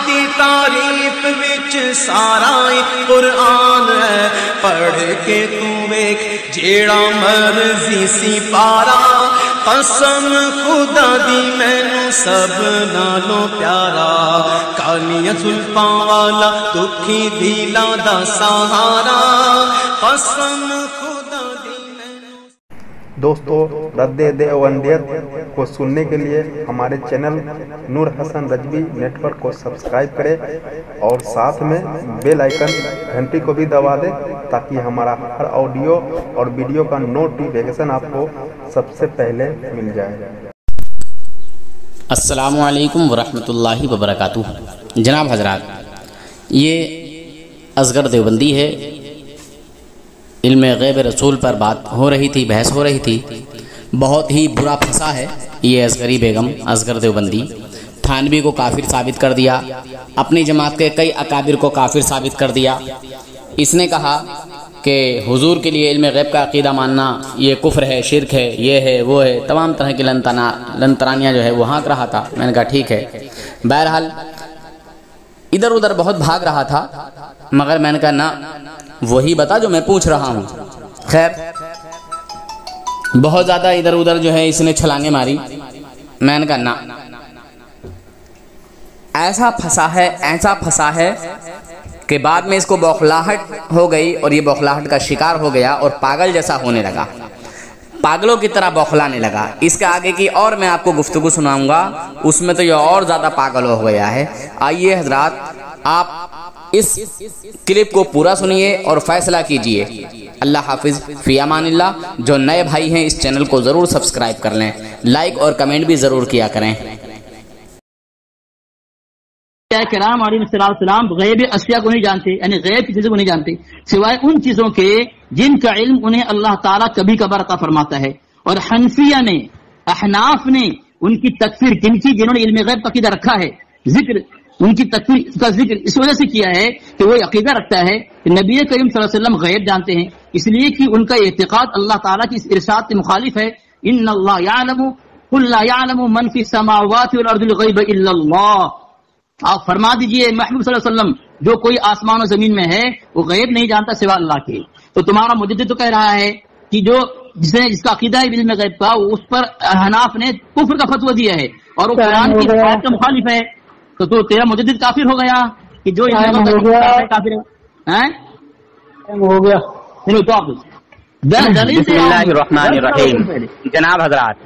دی تعریف وچ سارا قرآن ہے، پڑھ کے تو ویکھ جیڑا مرضی سی پارا، قسم خدا دی مینوں سب نالوں پیارا، کالیاں زلفاں والا دکھی دلاں دا سہارا، قسم خدا دی مینوں۔ دوستو، رد دیوبندیت کو سننے کے لیے ہمارے چینل نور حسن رجوی نیٹ ورک کو سبسکرائب کریں اور ساتھ میں بیل آئیکن گھنٹی کو بھی دبا دیں تاکہ ہمارا ہر آڈیو اور ویڈیو کا نوٹیفیکیشن آپ کو سب سے پہلے مل جائے۔ السلام علیکم ورحمۃ اللہ وبرکاتہ۔ جناب حضرات، یہ اصغر دیوبندی ہے، علم غیب رسول پر بات ہو رہی تھی، بحث ہو رہی تھی۔ بہت ہی برا پھنسا ہے یہ اصغری بیگم، اصغر دیوبندی۔ تھانوی کو کافر ثابت کر دیا، اپنی جماعت کے کئی اکابر کو کافر ثابت کر دیا۔ اس نے کہا کہ حضور کے لیے علم غیب کا عقیدہ ماننا یہ کفر ہے، شرک ہے، یہ ہے، وہ ہے، تمام طرح کی لنترانیاں جو ہے وہ ہانک رہا تھا۔ میں نے کہا ٹھیک ہے۔ بہرحال ادھر ادھر بہت بھاگ رہا تھا، مگر میں نے کہا نہ، وہی بتا جو میں پوچھ رہا ہوں۔ خیر، بہت زیادہ ادھر ادھر جو ہے اس نے چھلانگیں ماری۔ میں نے کہا نہ، ایسا پھنسا ہے کہ بعد میں اس کو بوخلاہٹ ہو گئی اور یہ بوخلاہٹ کا شکار ہو گیا اور پاگل جیسا ہونے لگا، پاگلوں کی طرح بوخلانے لگا۔ اس کے آگے کی اور میں آپ کو گفتگو سناؤں گا، اس میں تو یہ اور زیادہ پاگل ہو گیا ہے۔ آئیے حضرات، آپ اس کلپ کو پورا سنیے اور فیصلہ کیجئے۔ اللہ حافظ، فی امان اللہ۔ جو نئے بھائی ہیں اس چینل کو ضرور سبسکرائب کر لیں، لائک اور کمنٹ بھی ضرور کیا کریں۔ کرام علیہ السلام غیب اشیاء کو نہیں جانتے، یعنی غیب کی چیزوں کو نہیں جانتے سوائے ان چیزوں کے جن کا علم انہیں اللہ تعالیٰ کبھی کبھار عطا فرماتا ہے۔ اور حنفیہ نے، احناف نے ان کی تکفیر کن کی؟ جنہوں نے علم غیب کا عقیدہ رکھا ہے، ذکر ان کی تکفیر کا ذکر اس وجہ سے کیا ہے کہ وہ عقیدہ رکھتا ہے کہ نبی کریم صلی اللہ علیہ وسلم غیب جانتے ہیں، اس لیے کہ ان کا اعتقاد اللہ تعالیٰ کی اس ارشاد کے مخالف ہے۔ ان اللہ یعلم قل لا یعلم من فی السماوات والارض الغیب الا اللہ۔ آپ فرما دیجئے محبوب صلی اللہ علیہ وسلم، جو کوئی آسمان و زمین میں ہے وہ غیب نہیں جانتا سوا اللہ کے۔ تو تمہارا مجدد تو کہہ رہا ہے کہ جس کا عقیدہ ہے علم غیب کا، اس پر حناف نے کفر کا فتویٰ دیا ہے اور وہ قرآن کی آیت کا مخالف ہے۔ تو تیرا مجدد کافر ہو گیا کہ جو کافر ہے۔ ہو گیا۔ بسم اللہ الرحمن الرحیم۔ جناب حضرات،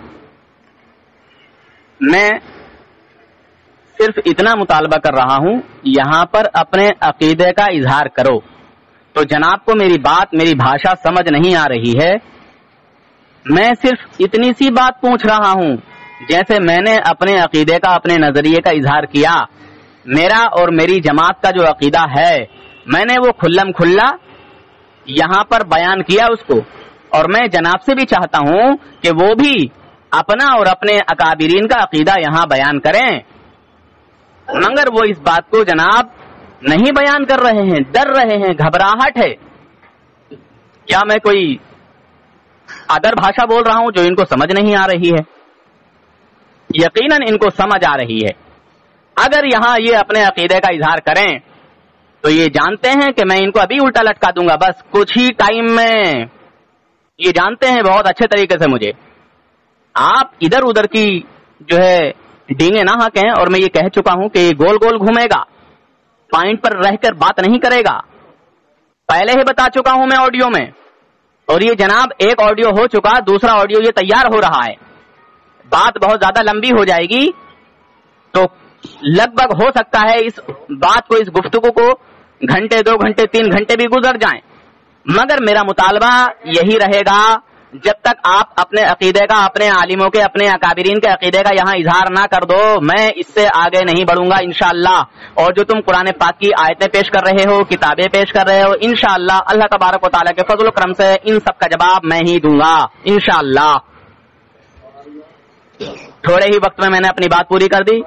میں صرف اتنا مطالبہ کر رہا ہوں، یہاں پر اپنے عقیدے کا اظہار کرو۔ تو جناب کو میری بات، میری بھاشا سمجھ نہیں آ رہی ہے۔ میں صرف اتنی سی بات پوچھ رہا ہوں، جیسے میں نے اپنے عقیدے کا، اپنے نظریے کا اظہار کیا، میرا اور میری جماعت کا جو عقیدہ ہے میں نے وہ کھلم کھلا یہاں پر بیان کیا اس کو، اور میں جناب سے بھی چاہتا ہوں کہ وہ بھی اپنا اور اپنے اکابرین کا عقیدہ یہاں بیان کریں، مگر وہ اس بات کو جناب نہیں بیان کر رہے ہیں، ڈر رہے ہیں، گھبراہٹ ہے۔ کیا میں کوئی ادر بھاشا بول رہا ہوں جو ان کو سمجھ نہیں آ رہی ہے؟ یقیناً ان کو سمجھ آ رہی ہے۔ اگر یہاں یہ اپنے عقیدے کا اظہار کریں تو یہ جانتے ہیں کہ میں ان کو ابھی الٹا لٹکا دوں گا، بس کچھ ہی ٹائم میں۔ یہ جانتے ہیں بہت اچھے طریقے سے مجھے۔ آپ ادھر ادھر کی جو ہے ڈینگے نہ ہانکیں، اور میں یہ کہہ چکا ہوں کہ یہ گول گول گھومے گا، پوائنٹ پر رہ کر بات نہیں کرے گا، پہلے ہی بتا چکا ہوں میں آڈیو میں۔ اور یہ جناب ایک آڈیو ہو چکا، دوسرا آڈیو یہ تیار ہو رہا ہے، بات بہت زیادہ لمبی ہو جائے گی، تو لگ بھگ ہو سکتا ہے اس بات کو، اس گفتگو کو گھنٹے، 2 گھنٹے، 3 گھنٹے بھی گزر جائیں، مگر میرا مطالبہ یہی رہے گا جب تک آپ اپنے عقیدے کا، اپنے عالموں کے، اپنے اکابرین کے عقیدے کا یہاں اظہار نہ کر دو، میں اس سے آگے نہیں بڑھوں گا انشاءاللہ۔ اور جو تم قرآن پاک کی آیتیں پیش کر رہے ہو، کتابیں پیش کر رہے ہو، انشاءاللہ اللہ تبارک و تعالیٰ کے فضل و کرم سے ان سب کا جواب میں ہی دوں گا انشاءاللہ۔ تھوڑے ہی وقت میں نے اپنی بات پوری کر دی،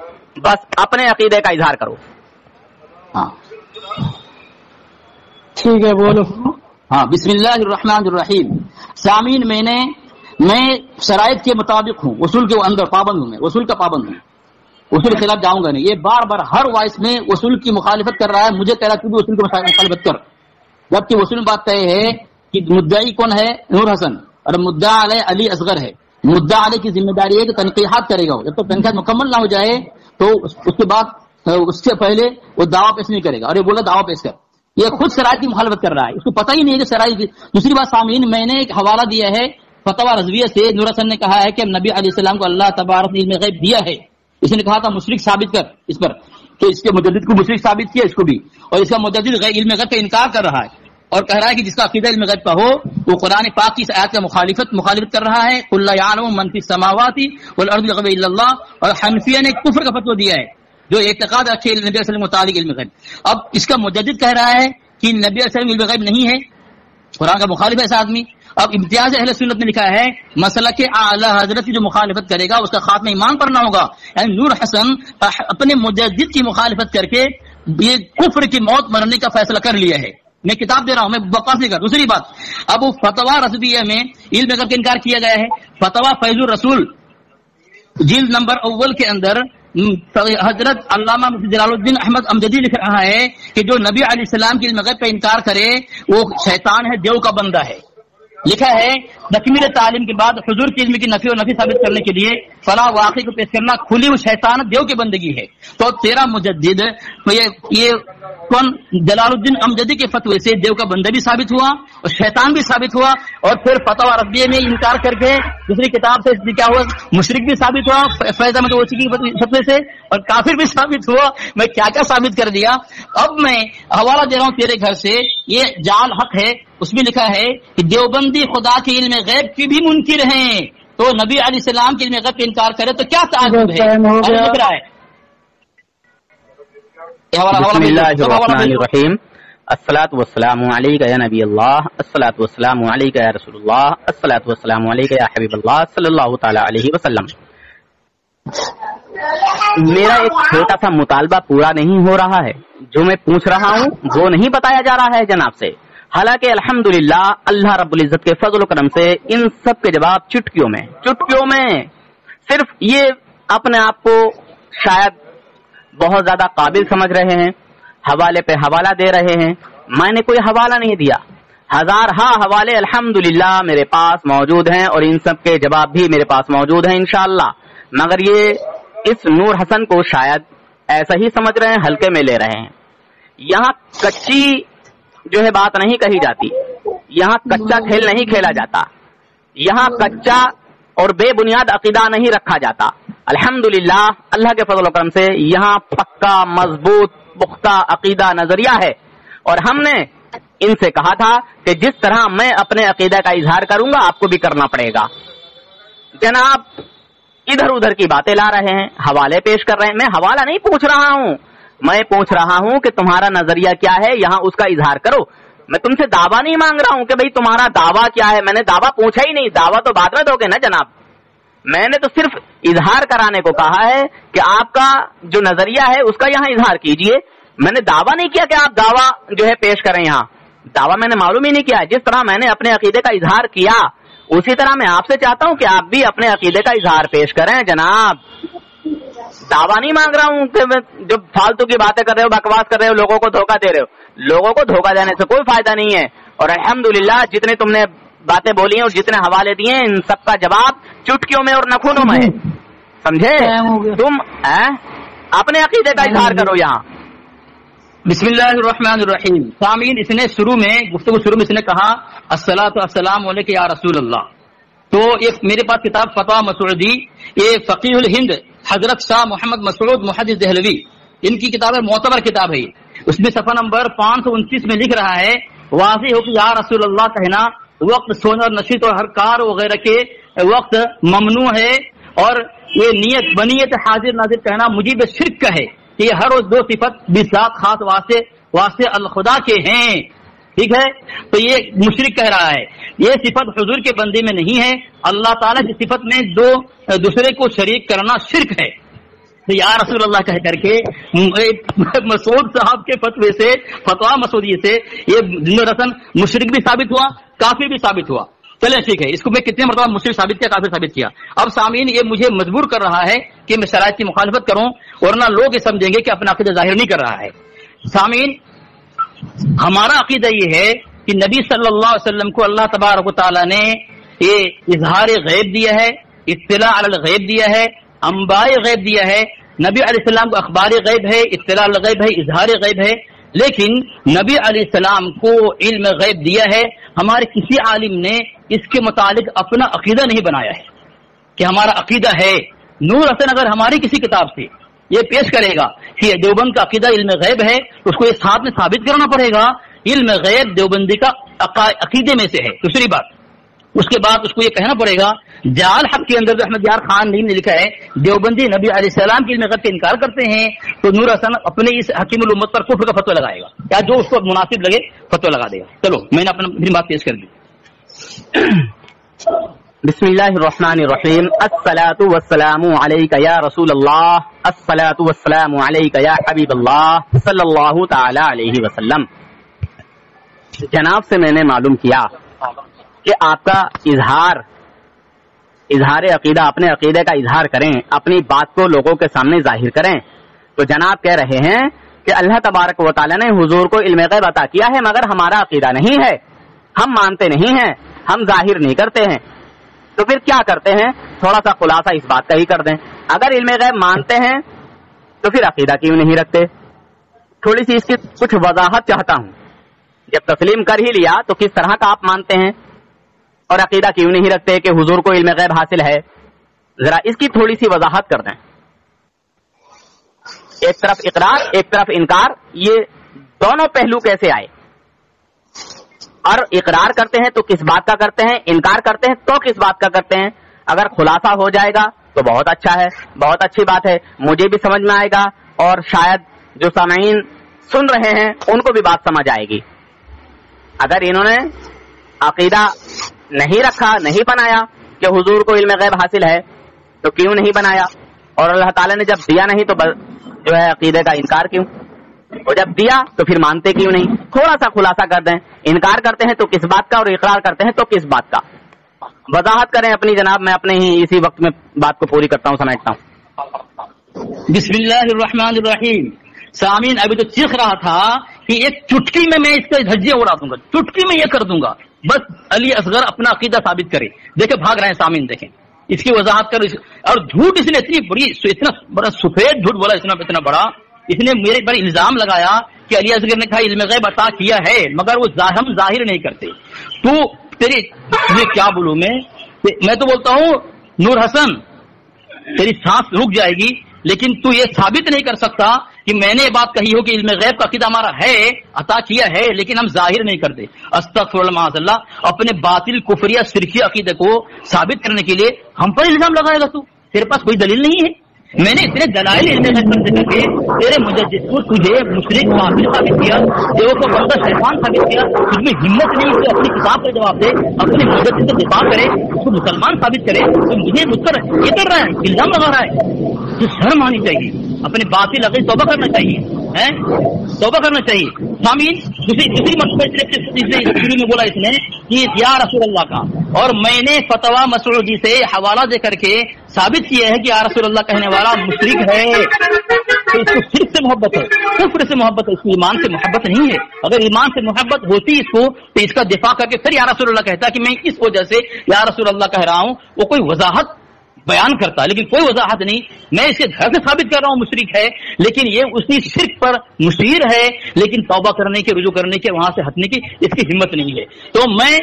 بس اپنے عقیدے کا اظہار کرو۔ ہاں ٹھیک ہے، بولو۔ ہاں، بسم اللہ الرحمن الرحیم۔ سامعین، میں شرائط کے مطابق ہوں، اصول کے اندر پابند ہوں، میں اصول کا پابند ہوں۔ اصول کے خلاف جاؤں گا نہیں. یہ بار بار ہر وائس میں اصول کی مخالفت کر رہا ہے. مجھے کہہ رہا ہے کہ اصول کی مخالفت کر، جبکہ اصول بات طے ہے کہ مدعی کون ہے؟ نور حسن، اور مدعا علیہ علی اصغر ہے. مدعا علیہ کی ذمہ داری ہے کہ تنقیحات کرے گا. جب تک تنقیحات مکمل نہ ہو جائے تو اس کے بعد اس سے پہلے وہ دعویٰ پیش نہیں کرے گا. اور یہ بولا دعویٰ پیش کر، یہ خود شرائط کی مخالفت کر رہا ہے. اس کو پتہ ہی نہیں ہے کہ شرائط. دوسری بات سامعین، میں نے ایک حوالہ دیا ہے فتویٰ رضویہ سے. نور حسن نے کہا ہے کہ نبی علیہ السلام کو اللہ تبارک نے علم غیب دیا ہے. اس نے کہا تھا مشرک ثابت کر اس پر، تو اس کے مجدد کو مشرک ثابت کیا اس کو بھی. اور اس کا مجدد علم غیب کا انکار کر رہا ہے اور کہہ رہا ہے کہ جس کا عقیدہ علم غیب کا ہو وہ قرآن پاک کی اس آیت کا مخالفت کر رہا ہے. قل لا یعلم من فی السماوات والارض الغیب الا اللہ. اور حنفیہ نے کفر کا فتویٰ دیا ہے جو اعتقاد رکھے نبی علیہ السلام متعلق علم غیب. اب اس کا مجدد کہہ رہا ہے کہ نبی علیہ السلام علم غیب نہیں ہے، قرآن کا مخالف ہے ایسا آدمی. اب امتیاز اہل سنت نے لکھا ہے مسلک اعلی حضرت کی جو مخالفت کرے گا اس کا خاتمہ ایمان پر نہ ہوگا. یعنی نور حسن اپنے مجدد کی مخالفت کر کے یہ کفر کی موت مرنے کا فیصلہ کر لیا ہے. میں کتاب دے رہا ہوں، میں بکواس نہیں کر. دوسری بات، اب وہ فتویٰ رضویہ میں علم غیب کا انکار کیا گیا ہے. فتویٰ فیض الرسول جلد نمبر اول کے اندر حضرت علامہ جلال الدین احمد امجدی لکھ رہا ہے کہ جو نبی علیہ السلام کی علم غیب کا انکار کرے وہ شیطان ہے، دیو کا بندہ ہے. لکھا ہے تکمیل تعلیم کے بعد حضور کی علم کی نفی اور نفی ثابت کرنے کے لیے فلاح واقعی کو پیش کرنا کھلی ہوئی شیطان دیو کی بندگی ہے. تو تیرا مجدد یہ کون جلال الدین امجدی کے فتوے سے دیو کا بندہ بھی ثابت ہوا اور شیطان بھی ثابت ہوا. اور پھر فتویٰ رضویہ میں انکار کر کے دوسری کتاب سے کیا ہوا، مشرک بھی ثابت ہوا فیض احمد اویسی کی فتوے سے، اور کافر بھی ثابت ہوا. میں کیا کیا ثابت کر دیا. اب میں حوالہ دے رہا ہوں تیرے گھر سے، یہ جعل حق ہے. اس میں لکھا ہے کہ دیوبندی خدا کے علم غیب کی بھی منکر ہیں، تو نبی علیہ السلام کے علم غیب کا انکار کرے تو کیا تعجب ہے. لکھ رہا ہے بسم اللہ الرحمن الرحیم. الصلاۃ والسلام علیک یا نبی اللہ، الصلاۃ والسلام علیک یا رسول اللہ، الصلاۃ والسلام علیک یا حبیب اللہ صلی اللہ تعالی علیہ وسلم. میرا ایک چھوٹا سا مطالبہ پورا نہیں ہو رہا ہے. جو میں پوچھ رہا ہوں وہ نہیں بتایا جا رہا ہے جناب سے. حالانکہ الحمدللہ اللہ رب العزت کے فضل و کرم سے ان سب کے جواب چٹکیوں میں صرف یہ اپنے آپ کو شاید بہت زیادہ قابل سمجھ رہے ہیں، حوالے پہ حوالہ دے رہے ہیں. میں نے کوئی حوالہ نہیں دیا. ہزارہا حوالے الحمدللہ میرے پاس موجود ہیں اور ان سب کے جواب بھی میرے پاس موجود ہیں انشاءاللہ. مگر یہ اس نور حسن کو شاید ایسا ہی سمجھ رہے ہیں، ہلکے میں لے رہے ہیں. یہاں کچی جو ہے بات نہیں کہی جاتی، یہاں کچا کھیل نہیں کھیلا جاتا، یہاں کچا اور بے بنیاد عقیدہ نہیں رکھا جاتا. الحمدللہ اللہ کے فضل و کرم سے یہاں پکا مضبوط پختہ عقیدہ نظریہ ہے. اور ہم نے ان سے کہا تھا کہ جس طرح میں اپنے عقیدہ کا اظہار کروں گا آپ کو بھی کرنا پڑے گا. جناب ادھر ادھر کی باتیں لا رہے ہیں، حوالے پیش کر رہے ہیں. میں حوالہ نہیں پوچھ رہا ہوں، میں پوچھ رہا ہوں کہ تمہارا نظریہ کیا ہے، یہاں اس کا اظہار کرو. میں تم سے دعویٰ نہیں مانگ رہا ہوں کہ بھئی تمہارا دعویٰ کیا ہے. میں نے دعویٰ پوچھا ہی نہیں، دعویٰ تو بعد میں دو گے نا جناب. میں نے تو صرف اظہار کرانے کو کہا ہے کہ آپ کا جو نظریہ ہے اس کا یہاں اظہار کیجئے. میں نے دعویٰ نہیں کیا کہ آپ دعویٰ جو ہے پیش کریں. یہاں دعویٰ میں نے معلوم ہی نہیں کیا. جس طرح میں نے اپنے عقیدے کا اظہار کیا اسی طرح میں آپ سے چاہتا ہوں کہ آپ بھی اپنے عقیدے کا اظہار پیش کریں جناب. دعویٰ نہیں مانگ رہا ہوں کہ جو فالتو کی باتیں کر رہے ہو، بکواس کر رہے ہو، لوگوں کو دھوکہ دے رہے ہو. لوگوں کو دھوکہ دینے سے کوئی فائدہ نہیں ہے. اور الحمدللہ جتنے تم نے باتیں بولی ہیں اور جتنے حوالے دیے ہیں ان سب کا جواب چٹکیوں میں اور نخونوں میں ہے. سمجھے؟ تم اپنے عقیدے کا اظہار کرو یہاں. بسم اللہ الرحمن الرحیم. سامعین اس نے گفتگو شروع میں اس نے کہا الصلاۃ والسلام علیک یا رسول اللہ. تو ایک میرے پاس کتاب فتویٰ مسعودی، یہ فقیہ الہند حضرت شاہ محمد مسعود محدث دہلوی، ان کی کتاب ہے، معتبر کتاب ہے. اس میں صفحہ نمبر 529 میں لکھ رہا ہے واضح ہو کہ یا رسول اللہ کہنا وقت سونا اور نشید اور ہر کار وغیرہ کے وقت ممنوع ہے، اور یہ نیت بنیت حاضر ناظر کہنا مجیب شرک کا ہے کہ یہ ہر روز دو صفت بذات خاص واسطے الخدا کے ہیں. ٹھیک ہے، تو یہ مشرک کہہ رہا ہے یہ صفت حضور کے بندے میں نہیں ہے. اللہ تعالیٰ کی صفت میں دوسرے کو شریک کرنا شرک ہے. تو یا رسول اللہ کہہ کر کے مسعود صاحب کے فتوے سے، فتویٰ مسعودی سے یہ رسن مشرک بھی ثابت ہوا، کافر بھی ثابت ہوا. چلے ٹھیک ہے، اس کو میں کتنے مرتبہ مشرک ثابت کیا، کافر ثابت کیا. اب سامعین یہ مجھے مجبور کر رہا ہے کہ میں شرائط کی مخالفت کروں، ورنہ لوگ یہ سمجھیں گے کہ اپنا عقیدہ ظاہر نہیں کر رہا ہے۔ سامعین، ہمارا عقیدہ یہ ہے کہ نبی صلی اللہ علیہ وسلم کو اللہ تبارک و تعالیٰ نے یہ اظہار غیب دیا ہے، اطلاع علی الغیب دیا ہے، انباء غیب دیا ہے۔ نبی علیہ السلام کو اخبار غیب ہے، اطلاع علی الغیب ہے، اظہار غیب ہے، لیکن نبی علیہ السلام کو علم غیب دیا ہے۔ ہمارے کسی عالم نے اس کے متعلق اپنا عقیدہ نہیں بنایا ہے کہ ہمارا عقیدہ ہے۔ نور حسن اگر ہماری کسی کتاب سے یہ پیش کرے گا کہ دیوبند کا عقیدہ علم غیب ہے، اس کو یہ ساتھ میں ثابت کرنا پڑے گا علم غیب دیوبندی کا عقیدے میں سے ہے۔ دوسری بات، اس کے بعد اس کو یہ کہنا پڑے گا جال حق کے اندر جو احمد یار خان نیم نے لکھا ہے دیوبندی نبی علیہ السلام کے علم غیب کا انکار کرتے ہیں، تو نور حسن اپنے اس حکیم الامت پر کفر کا فتویٰ لگائے گا، یا جو اس کو مناسب لگے فتویٰ لگا دے گا۔ چلو میں نے اپنی بات پیش کر دی۔ بسم اللہ الرحمن الرحیم۔ الصلاۃ والسلام علیک یا رسول اللہ، الصلاۃ والسلام علیک یا حبیب اللہ صلی اللہ تعالی علیہ وسلم۔ جناب سے میں نے معلوم کیا کہ آپ کا اظہار عقیدہ، اپنے عقیدے کا اظہار کریں، اپنی بات کو لوگوں کے سامنے ظاہر کریں، تو جناب کہہ رہے ہیں کہ اللہ تبارک و تعالیٰ نے حضور کو علم غیب عطا کیا ہے، مگر ہمارا عقیدہ نہیں ہے، ہم مانتے نہیں ہیں، ہم ظاہر نہیں کرتے ہیں۔ تو پھر کیا کرتے ہیں؟ تھوڑا سا خلاصہ اس بات کا ہی کر دیں۔ اگر علم غیب مانتے ہیں تو پھر عقیدہ کیوں نہیں رکھتے؟ تھوڑی سی اس کی کچھ وضاحت چاہتا ہوں۔ جب تسلیم کر ہی لیا تو کس طرح کا آپ مانتے ہیں اور عقیدہ کیوں نہیں رکھتے کہ حضور کو علم غیب حاصل ہے؟ ذرا اس کی تھوڑی سی وضاحت کر دیں۔ ایک طرف اقرار، ایک طرف انکار، یہ دونوں پہلو کیسے آئے؟ اور اقرار کرتے ہیں تو کس بات کا کرتے ہیں، انکار کرتے ہیں تو کس بات کا کرتے ہیں؟ اگر خلاصہ ہو جائے گا تو بہت اچھا ہے، بہت اچھی بات ہے، مجھے بھی سمجھ میں آئے گا اور شاید جو سامعین سن رہے ہیں ان کو بھی بات سمجھ آئے گی۔ اگر انہوں نے عقیدہ نہیں رکھا، نہیں بنایا کہ حضور کو علم غیب حاصل ہے، تو کیوں نہیں بنایا؟ اور اللہ تعالیٰ نے جب دیا نہیں تو جو ہے عقیدے کا انکار کیوں؟ اور جب دیا تو پھر مانتے کیوں نہیں؟ تھوڑا سا خلاصہ کر دیں۔ انکار کرتے ہیں تو کس بات کا اور اقرار کرتے ہیں تو کس بات کا؟ وضاحت کریں اپنی جناب، میں اپنے ہی اسی وقت میں بات کو پوری کرتا ہوں، سمیٹتا ہوں۔ بسم اللہ الرحمن الرحیم۔ سامعین، ابھی تو چیخ رہا تھا کہ ایک چٹکی میں اس کا دھجیاں اڑا دوں گا، چٹکی میں یہ کر دوں گا، بس علی اصغر اپنا عقیدہ ثابت کرے۔ دیکھیں بھاگ رہے ہیں سامعین، دیکھیں اس کی وضاحت کر۔ اور جھوٹ اس نے اتنا بڑا سفید جھوٹ بولا، اتنا بڑا اس نے میرے پر الزام لگایا کہ علی اصغر نے کہا علم غیب عطا کیا ہے مگر وہ ہم ظاہر نہیں کرتے۔ تو تیری کیا بولوں میں تو بولتا ہوں نور حسن تیری سانس رک جائے گی، لیکن تو یہ ثابت نہیں کر سکتا کہ میں نے یہ بات کہی ہو کہ علم غیب کا عقیدہ ہمارا ہے، عطا کیا ہے، لیکن ہم ظاہر نہیں کرتے۔ استغفر اللہ معاذ اللہ، اپنے باطل کفریہ شرکی عقیدے کو ثابت کرنے کے لیے ہم پر الزام لگائے گا تو؟ تیرے پاس کوئی دلیل نہیں ہے؟ میں نے اتنے دلائل علم غیب پر ذکر کے تیرے مجدد کو تجھے مشرک کافر ثابت کیا، دیو کو بندہ شیطان ثابت کیا، تجھ میں ہمت نہیں کہ اپنی کتاب کا جواب دے، اپنے مجدد سے دفاع کرے، اس کو مسلمان ثابت کرے، تو مجھے مجھ پر یہ کر رہا ہے، الزام لگا رہا ہے۔ تو شرم آنی چاہیے، اپنے باطل عقیدے توبہ کرنا چاہیے، توبہ کرنا چاہیے۔ سامعین، دوسری مرتبہ شروع میں بولا اس نے کہ یا رسول اللہ کا، اور میں نے فتویٰ مسعودی سے حوالہ دے کر کے ثابت کیا ہے کہ یا رسول اللہ کہنے والا مشرک ہے، تو اس کو شرک سے محبت ہے، کفر سے محبت ہے، اس کو ایمان سے محبت نہیں ہے۔ اگر ایمان سے محبت ہوتی اس کو تو اس کا دفاع کر کے پھر یا رسول اللہ کہتا کہ میں اس وجہ سے یا رسول اللہ کہہ رہا ہوں، وہ کوئی وضاحت بیان کرتا، لیکن کوئی وضاحت نہیں۔ میں اس کے گھر سے ثابت کر رہا ہوں مشرک ہے، لیکن یہ اسی شرک پر مشیر ہے، لیکن توبہ کرنے کے، رجوع کرنے کے، وہاں سے ہٹنے کی اس کی ہمت نہیں ہے۔ تو میں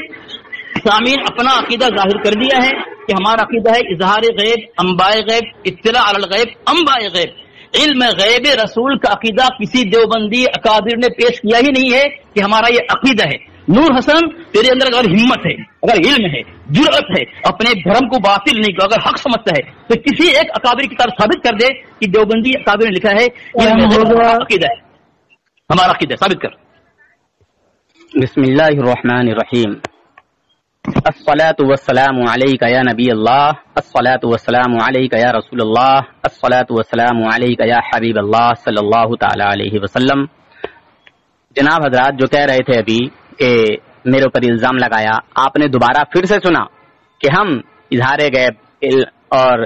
سامعین اپنا عقیدہ ظاہر کر دیا ہے کہ ہمارا عقیدہ ہے اظہار غیب، انباء غیب، اطلاع علی الغیب، انباء غیب۔ علم غیب رسول کا عقیدہ کسی دیوبندی اکابر نے پیش کیا ہی نہیں ہے کہ ہمارا یہ عقیدہ ہے۔ نور حسن تیرے اندر اگر ہمت ہے، اگر علم ہے، جرأت ہے، اپنے دھرم کو باطل نہیں، اگر حق سمجھتا ہے تو کسی ایک اکابر کی طرف ثابت کر دے کہ دیوبندی اکابر نے لکھا ہے عقیدہ ہے، ہمارا عقیدہ ثابت کر۔ بسم اللہ الرحمن الرحیم۔ الصلاۃ والسلام علیک یا نبی اللہ، الصلاۃ والسلام علیک یا رسول اللہ، الصلاۃ والسلام علیک یا حبیب اللہ صلی اللہ تعالی علیہ وسلم۔ جناب حضرات جو کہہ رہے تھے ابھی کہ میرے اوپر الزام لگایا، آپ نے دوبارہ پھر سے سنا کہ ہم اظہار غیب اور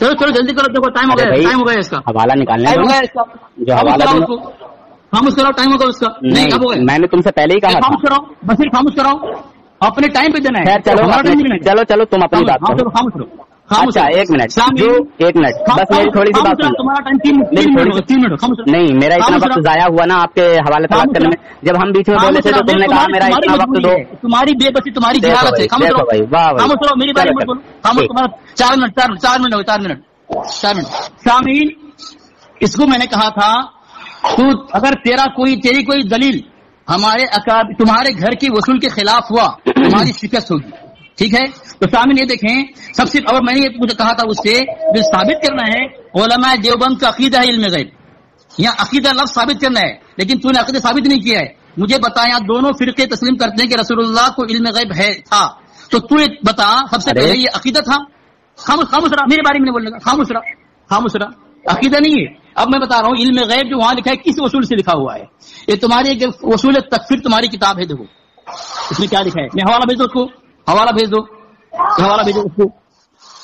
چلو چلو جلدی کرو، دیکھو ٹائم ہو گیا، ٹائم ہو گیا اس کا، حوالہ نکالنے ٹائم ہو گیا اس کا، جو حوالہ خاموش کراؤ، ٹائم ہوگا اس کا، نہیں اب ہو گیا، میں نے تم سے پہلے ہی کہا خاموش کراؤ، بس خاموش کراؤ، اپنے ٹائم پہ دینا ہے، چلو چلو تم اپنی بات کرو، خاموش کرو، اچھا ایک منٹ ایک منٹ بس میری تھوڑی سی بات سن، تمہارا ٹائم 3 منٹ، نہیں میرا اتنا وقت ضائع ہوا نا آپ کے حوالے طلب کرنے میں، جب ہم بیچ میں بولے تھے تو تم نے کہا میرا اتنا وقت دو، تمہاری بے بسی تمہاری جہالت ہے، خاموش کرو، میری باری مت بولو، خاموش، تمہارا 4 منٹ شامل، اس کو میں نے کہا تھا تو اگر تیری کوئی دلیل ہمارے تمہارے گھر کی وصول کے خلاف ہوا تمہاری شکست ہوگی، ٹھیک ہے؟ تو سامنے یہ دیکھیں، سب سے اور میں نے یہ مجھے کہا تھا اس سے جو ثابت کرنا ہے علماء دیوبند کا عقیدہ ہے علم غیب، یہاں عقیدہ لفظ ثابت کرنا ہے، لیکن تو نے عقیدہ ثابت نہیں کیا ہے، مجھے بتا یہاں دونوں فرقے تسلیم کرتے ہیں کہ رسول اللہ کو علم غیب ہے تھا، تو تو بتا سب سے پہلے یہ عقیدہ تھا؟ خاموش رہا، میرے بارے میں نہیں بولنے کا، خاموش رہا، عقیدہ نہیں ہے۔ اب میں بتا رہا ہوں علم غیب جو وہاں لکھا ہے کس اصول سے لکھا ہوا ہے، یہ تمہاری ایک اصول تکفیر تمہاری کتاب ہے، دیکھو اس میں کیا لکھا ہے، میں حوالہ بھیج دو اس کو، حوالہ بھیج دو اس کو،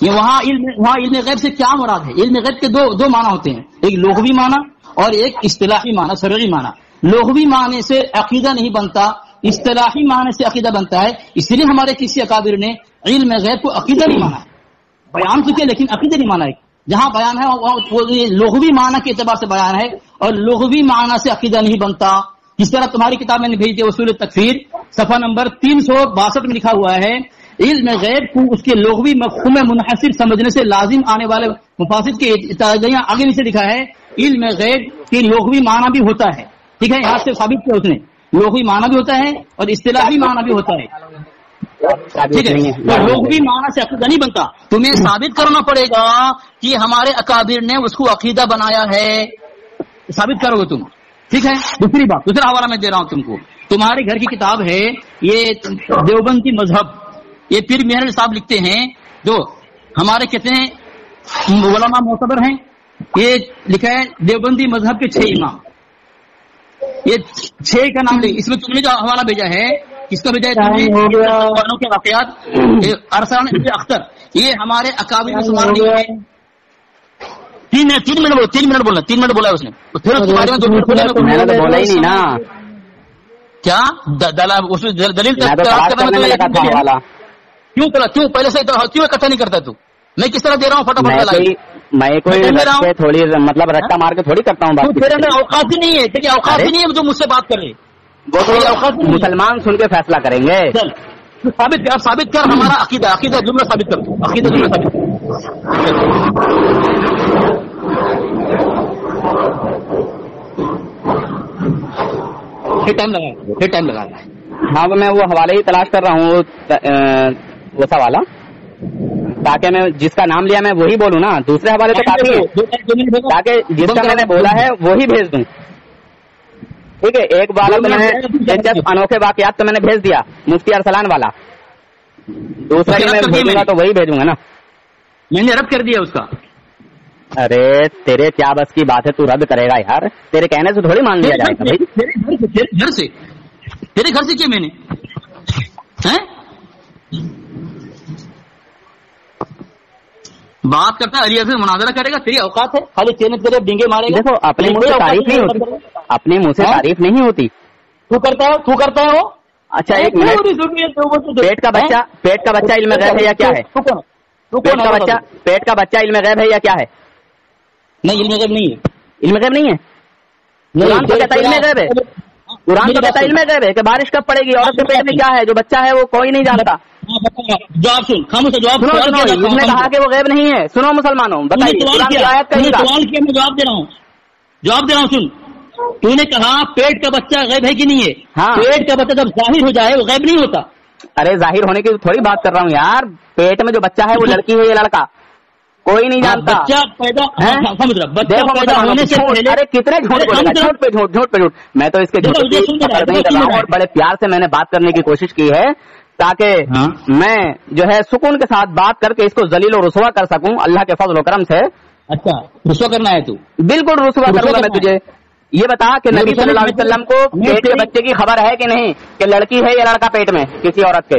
یہ وہاں علم غیب سے کیا مراد ہے؟ علم غیب کے دو معنی ہوتے ہیں، ایک لغوی معنی اور ایک اصطلاحی معنی، شرعی معنی۔ لغوی معنی سے عقیدہ نہیں بنتا، اصطلاحی معنی سے عقیدہ بنتا ہے، اس لیے ہمارے کسی اکابر نے علم غیب کو عقیدہ نہیں مانا ہے، بیان تو کیا لیکن عقیدہ نہیں مانا ہے، جہاں بیان ہے وہ لغوی معنی کے اعتبار سے بیان ہے اور لغوی معنی سے عقیدہ نہیں بنتا۔ جس طرح تمہاری کتاب میں نے بھیج دی اصول تکفیر، صفحہ نمبر 362 میں لکھا ہوا ہے علم غیب کو اس کے لغوی مفہوم منحصر سمجھنے سے لازم آنے والے مفاسد کے آگے نیچے لکھا ہے علم غیب کی لغوی معنی بھی ہوتا ہے، ٹھیک ہے؟ یہاں سے ثابت کیا اس نے، لغوی معنی بھی ہوتا ہے اور اصطلاحی معنی بھی ہوتا ہے، ٹھیک ہے؟ لغوی معنی سے عقیدہ نہیں بنتا، تمہیں ثابت کرنا پڑے گا کہ ہمارے اکابر نے اس کو عقیدہ بنایا ہے، ثابت کرو گے تم، ٹھیک ہے؟ دوسری بات، دوسرا حوالہ میں دے رہا ہوں تم کو، تمہارے گھر کی کتاب ہے یہ دیوبندی مذہب، یہ پیر مہر صاحب لکھتے ہیں، جو ہمارے کہتے ہیں علماء معتبر ہیں، یہ لکھا ہے دیوبندی مذہب کے 6 امام، یہ 6 کا نام لے، اس میں تم نے جو حوالہ بھیجا ہے کس کا بھیجا ہے تم نے؟ کے واقعات ارسلان ابن اختر، یہ ہمارے اکابر میں شمار نہیں ہے۔ 3 منٹ بولا اس نے، پھر اس کے بارے میں 2 منٹ بولا ہی نہیں نا، کیا دلیل کیوں پہلے سے کیوں اکٹھا نہیں کرتا تو؟ میں کس طرح دے رہا ہوں فٹافٹ، میں کوئی تھوڑی مطلب رٹا مار کے تھوڑی کرتا ہوں بات، تیرے میں اوقات ہی نہیں ہے، ٹھیک ہے؟ اوقات ہی نہیں ہے جو مجھ سے بات کر رہے، وہ تو مسلمان سن کے فیصلہ کریں گے۔ ثابت کر ہمارا عقیدہ جملہ ثابت کر، عقیدہ جملہ ثابت کر۔ ٹائم لگا ہے، ہاں میں وہ حوالے ہی تلاش کر رہا ہوں، وہ سوالا، تاکہ میں جس کا نام لیا میں وہی بولوں نا، دوسرے حوالے تو کافی ہے تاکہ جس کا میں نے بولا ہے وہی بھیج دوں، ٹھیک ہے؟ ایک والا تو میں نے انوکھے واقعات تو میں نے بھیج دیا مفتی ارسلان والا، دوسرا میں بھیجوں گا تو وہی بھیجوں گا نا، میں نے رد کر دیا اس کا۔ ارے تیرے کیا بس کی بات ہے، تو رد کرے گا یار، تیرے کہنے سے تھوڑی مان لیا جائے گا بھائی، تیرے گھر سے کیا میں نے بات کرتا ہے، علی سے مناظرہ کرے گا، تیری اوقات ہے خالی چینت کرے ڈینگے مارے گا؟ دیکھو اپنے منہ سے تعریف نہیں ہوتی، اپنے منہ سے تعریف نہیں ہوتی، تو کرتا ہے وہ۔ اچھا ایک منٹ، پیٹ کا بچہ علم غیب ہے یا کیا ہے؟ پیٹ کا بچہ علم غیب ہے یا کیا ہے؟ نہیں، علم غیب نہیں ہے، علم غیب نہیں ہے، قرآن تو کہتا علم غیب ہے، قرآن تو کہتا علم غیب ہے کہ بارش کب پڑے گی، عورت کے پیٹ میں کیا ہے، جو بچہ ہے وہ کوئی نہیں جانتا۔ جواب سن، خاموش جواب، اس نے کہا کہ وہ غیب نہیں ہے، سنو مسلمانوں بتائیے، قرآن کی آیت کہیں گا؟ سوال کیا، میں جواب دے رہا ہوں، سن، تو نے کہا پیٹ کا بچہ غیب ہے کہ نہیں ہے؟ ہاں، پیٹ کا بچہ جب ظاہر ہو جائے وہ غیب نہیں ہوتا۔ ارے ظاہر ہونے کی تھوڑی بات کر رہا ہوں یار، پیٹ میں جو بچہ ہے وہ لڑکی ہے یا لڑکا کوئی نہیں جانتا، بچہ پیدا ہونے سے پہلے، ارے کتنے جھوٹ پہ جھوٹ، میں تو اس کے جھوٹ نہیں کر رہا ہوں، اور بڑے پیار سے میں نے بات کرنے کی کوشش کی ہے تاکہ میں جو ہے سکون کے ساتھ بات کر کے اس کو ذلیل و رسوا کر سکوں اللہ کے فضل و کرم سے۔ اچھا رسوا کرنا ہے تو بالکل رسوا کروں گا میں تجھے، یہ بتا کہ نبی صلی اللہ علیہ وسلم کو پیٹ کے بچے کی خبر ہے کہ نہیں، کہ لڑکی ہے یا لڑکا پیٹ میں کسی عورت کے؟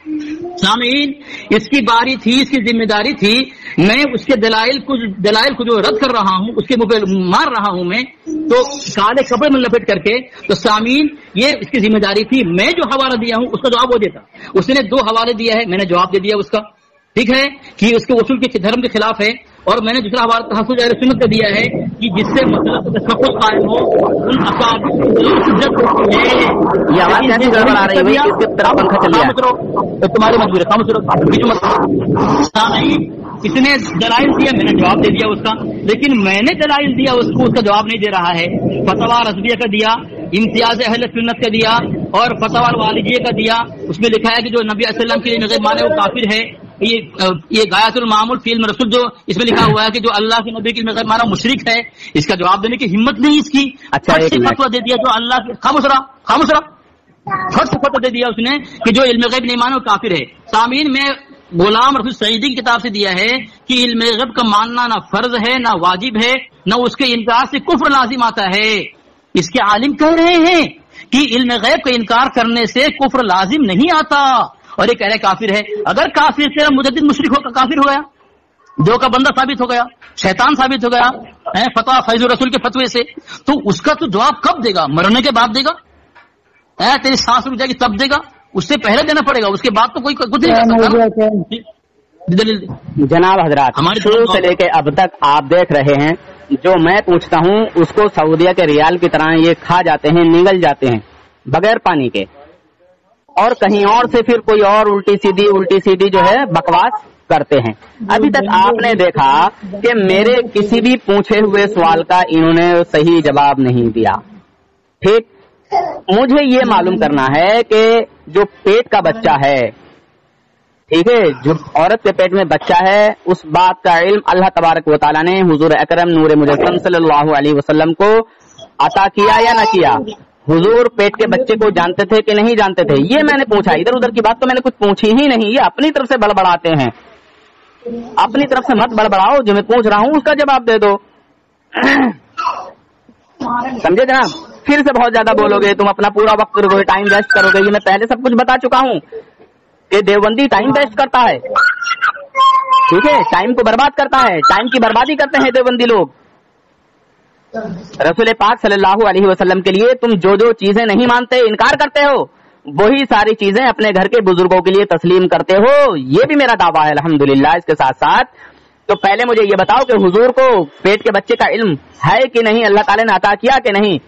سامعین، اس کی باری تھی، اس کی ذمہ داری تھی، میں اس کے دلائل کو جو رد کر رہا ہوں، اس کے منہ پہ مار رہا ہوں میں تو کالے کپڑے میں لپٹ کر کے. تو سامعین یہ اس کی ذمہ داری تھی، میں جو حوالہ دیا ہوں اس کا جواب وہ دیتا. اس نے 2 حوالے دیا ہے، میں نے جواب دے دیا اس کا، ٹھیک ہے، کہ اس کے اصول کے دھرم کے خلاف ہے. اور میں نے دوسرا حوالہ تحفظ اہل سنت کا دیا ہے کہ جس سے مطلب تشخص قائم ہو ان افراد یہ آواز کیسے گڑبڑ آ رہی ہے؟ اس کی طرف پنکھا چل رہا ہے، تمہاری مجبوری اس نے دلائل دیا، میں نے جواب دے دیا اس کا. لیکن میں نے دلائل دیا اس کو، اس کا جواب نہیں دے رہا ہے. فتویٰ رضویہ کا دیا، امتیاز اہل سنت کا دیا اور فتویٰ والدیہ کا دیا. اس میں لکھا ہے کہ جو نبی علیہ السلام کے لیے نظر مانے وہ کافر ہے. یہ غایۃ المعمول فی علم رسول جو اس میں لکھا ہوا ہے کہ جو اللہ کے نبی کی نظر مانا مشرک ہے. اس کا جواب دینے کی ہمت نہیں اس کی. اچھا فتویٰ دے دیا جو اللہ کے خاموش رہا فتویٰ دے دیا اس نے کہ جو علم غیب نہیں مانا وہ کافر ہے. سامعین میں غلام رفیع سعیدی کی کتاب سے دیا ہے کہ علم غیب کا ماننا نہ فرض ہے نہ واجب ہے، نہ اس کے انکار سے کفر لازم آتا ہے. اس کے عالم کہہ رہے ہیں کہ علم غیب کا انکار کرنے سے کفر لازم نہیں آتا، اور یہ کہہ رہے کافر ہے. اگر کافر تیرا مجدد مشرک ہو کافر ہو گیا، جو کا بندہ ثابت ہو گیا، شیطان ثابت ہو گیا فتویٰ فیض الرسول کے فتوے سے، تو اس کا تو جواب کب دے گا؟ مرنے کے بعد دے گا؟ تیری سانس رک جائے گی تب دے گا؟ اس سے پہلے دینا پڑے گا، اس کے بعد تو کوئی کچھ نہیں کر سکتا. جناب حضرات، شروع سے لے کے اب تک آپ دیکھ رہے ہیں جو میں پوچھتا ہوں اس کو سعودیہ کے ریال کی طرح یہ کھا جاتے ہیں، نگل جاتے ہیں بغیر پانی کے، اور کہیں اور سے پھر کوئی اور الٹی سیدھی جو ہے بکواس کرتے ہیں. ابھی تک آپ نے دیکھا کہ میرے کسی بھی پوچھے ہوئے سوال کا انہوں نے صحیح جواب نہیں دیا. ٹھیک، مجھے یہ معلوم کرنا ہے کہ جو پیٹ کا بچہ ہے، ٹھیک ہے، جو عورت کے پیٹ میں بچہ ہے، اس بات کا علم اللہ تبارک و تعالیٰ نے حضور اکرم نور مجسم صلی اللہ علیہ وسلم کو عطا کیا یا نہ کیا؟ حضور پیٹ کے بچے کو جانتے تھے کہ نہیں جانتے تھے؟ یہ میں نے پوچھا. ادھر ادھر کی بات تو میں نے کچھ پوچھی ہی نہیں. یہ اپنی طرف سے بڑبڑاتے ہیں. اپنی طرف سے مت بڑبڑاؤ، جو میں پوچھ رہا ہوں اس کا جواب دے دو. سمجھے جناب؟ پھر سے بہت زیادہ بولو گے تم، اپنا پورا وقت ٹائم ویسٹ کرو گے. یہ میں پہلے سب کچھ بتا چکا ہوں کہ دیوبندی ٹائم ویسٹ کرتا ہے، ٹھیک ہے، ٹائم کو برباد کرتا ہے، ٹائم کی بربادی کرتے ہیں دیوبندی لوگ. رسول پاک صلی اللہ علیہ وسلم کے لیے تم جو چیزیں نہیں مانتے، انکار کرتے ہو، وہی ساری چیزیں اپنے گھر کے بزرگوں کے لیے تسلیم کرتے ہو. یہ بھی میرا دعویٰ ہے الحمدللہ. اس کے ساتھ ساتھ تو پہلے مجھے یہ بتاؤ کہ حضور کو پیٹ کے بچے کا علم ہے کہ نہیں، اللہ تعالیٰ نے عطا کیا کہ نہیں؟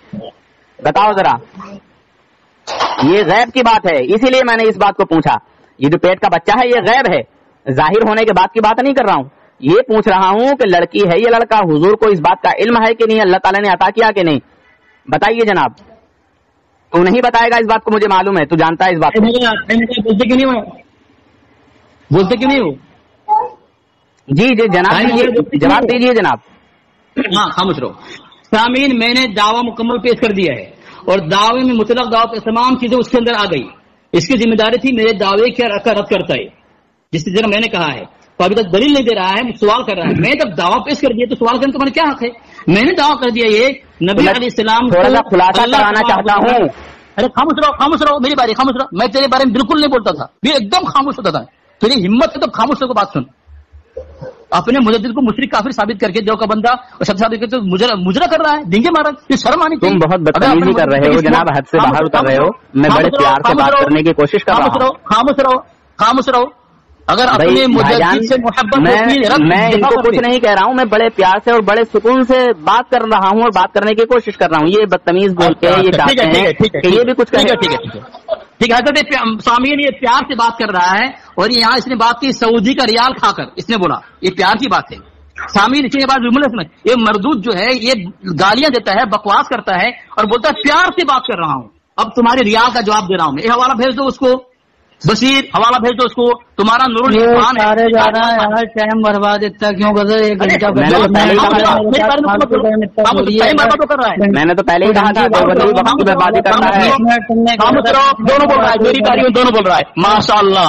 بتاؤ ذرا. یہ غیب کی بات ہے، اسی لیے میں نے اس بات کو پوچھا. یہ جو پیٹ کا بچہ ہے یہ غیب ہے، ظاہر ہونے کے بعد کی بات نہیں کر رہا ہوں. یہ پوچھ رہا ہوں کہ لڑکی ہے یا لڑکا، حضور کو اس بات کا علم ہے کہ نہیں، اللہ تعالیٰ نے عطا کیا کہ نہیں؟ بتائیے جناب. تو نہیں بتائے گا اس بات کو، مجھے معلوم ہے، تو جانتا ہے اس بات کو. بولتے کیوں نہیں ہو؟ جی جناب، جواب دیجیے جناب. ہاں خاموش رہو. سامعین، میں نے دعویٰ مکمل پیش کر دیا ہے، اور دعوے میں مطلق دعوت تمام چیزیں اس کے اندر آ گئی. اس کی ذمہ داری تھی میرے دعوے کا رد کرتا ہے، جس طرح میں نے کہا ہے. تو ابھی تک دلیل نہیں دے رہا ہے، سوال کر رہا ہے. میں جب دعویٰ پیش کر دیا تو سوال کرنے تمہارا کیا حق ہے؟ میں نے دعویٰ کر دیا یہ نبی علیہ السلام تھوڑا سا خلاصہ کرانا چاہتا ہوں. ارے خاموش رہو میری باری، خاموش رہو. میں تیرے بارے میں بالکل نہیں بولتا تھا، یہ ایک دم خاموش ہوتا تھا. تیری ہمت ہے تو خاموش ہو کے بات سن. اپنے مجدد کو مشرک کافر ثابت کر کے جو کا بندہ ثابت کر کے مجرا کر رہا ہے، ڈنگے مارا. یہ شرم آنی چاہیے. تم بہت بدتمیزی کر رہے ہو جناب، حد سے باہر اتر رہے ہو. میں بڑے پیار سے بات کرنے کی کوشش کر رہا ہوں. خاموش رہو. اگر اپنے مجدد سے محبت میں ان کو کچھ نہیں کہہ رہا ہوں، میں بڑے پیار سے اور بڑے سکون سے بات کر رہا ہوں اور بات کرنے کی کوشش کر رہا ہوں. یہ بدتمیز بول کے یہ چاہتے ہیں کہ یہ بھی کچھ کہے. ٹھیک ہے حضرت سامعین، یہ پیار سے بات کر رہا ہے، اور یہاں اس نے بات کی سعودی کا ریال کھا کر. اس نے بولا یہ پیار کی بات ہے. سامعین اس نے بات میں یہ مردود جو ہے یہ گالیاں دیتا ہے، بکواس کرتا ہے اور بولتا ہے پیار سے بات کر رہا ہوں. اب تمہارے ریال کا جواب دے رہا ہوں میں. یہ حوالہ بھیج دو اس کو، بصیر حوالہ بھیج دو اس کو. تمہارا نور الرحمان ہے. ٹائم برباد اتنا کیوں کر رہے؟ میں نے تو پہلے ہی کہا تھا بربادی کرنا ہے. دونوں بول رہا ہے، میری باری میں دونوں بول رہا ہے. ماشاء اللہ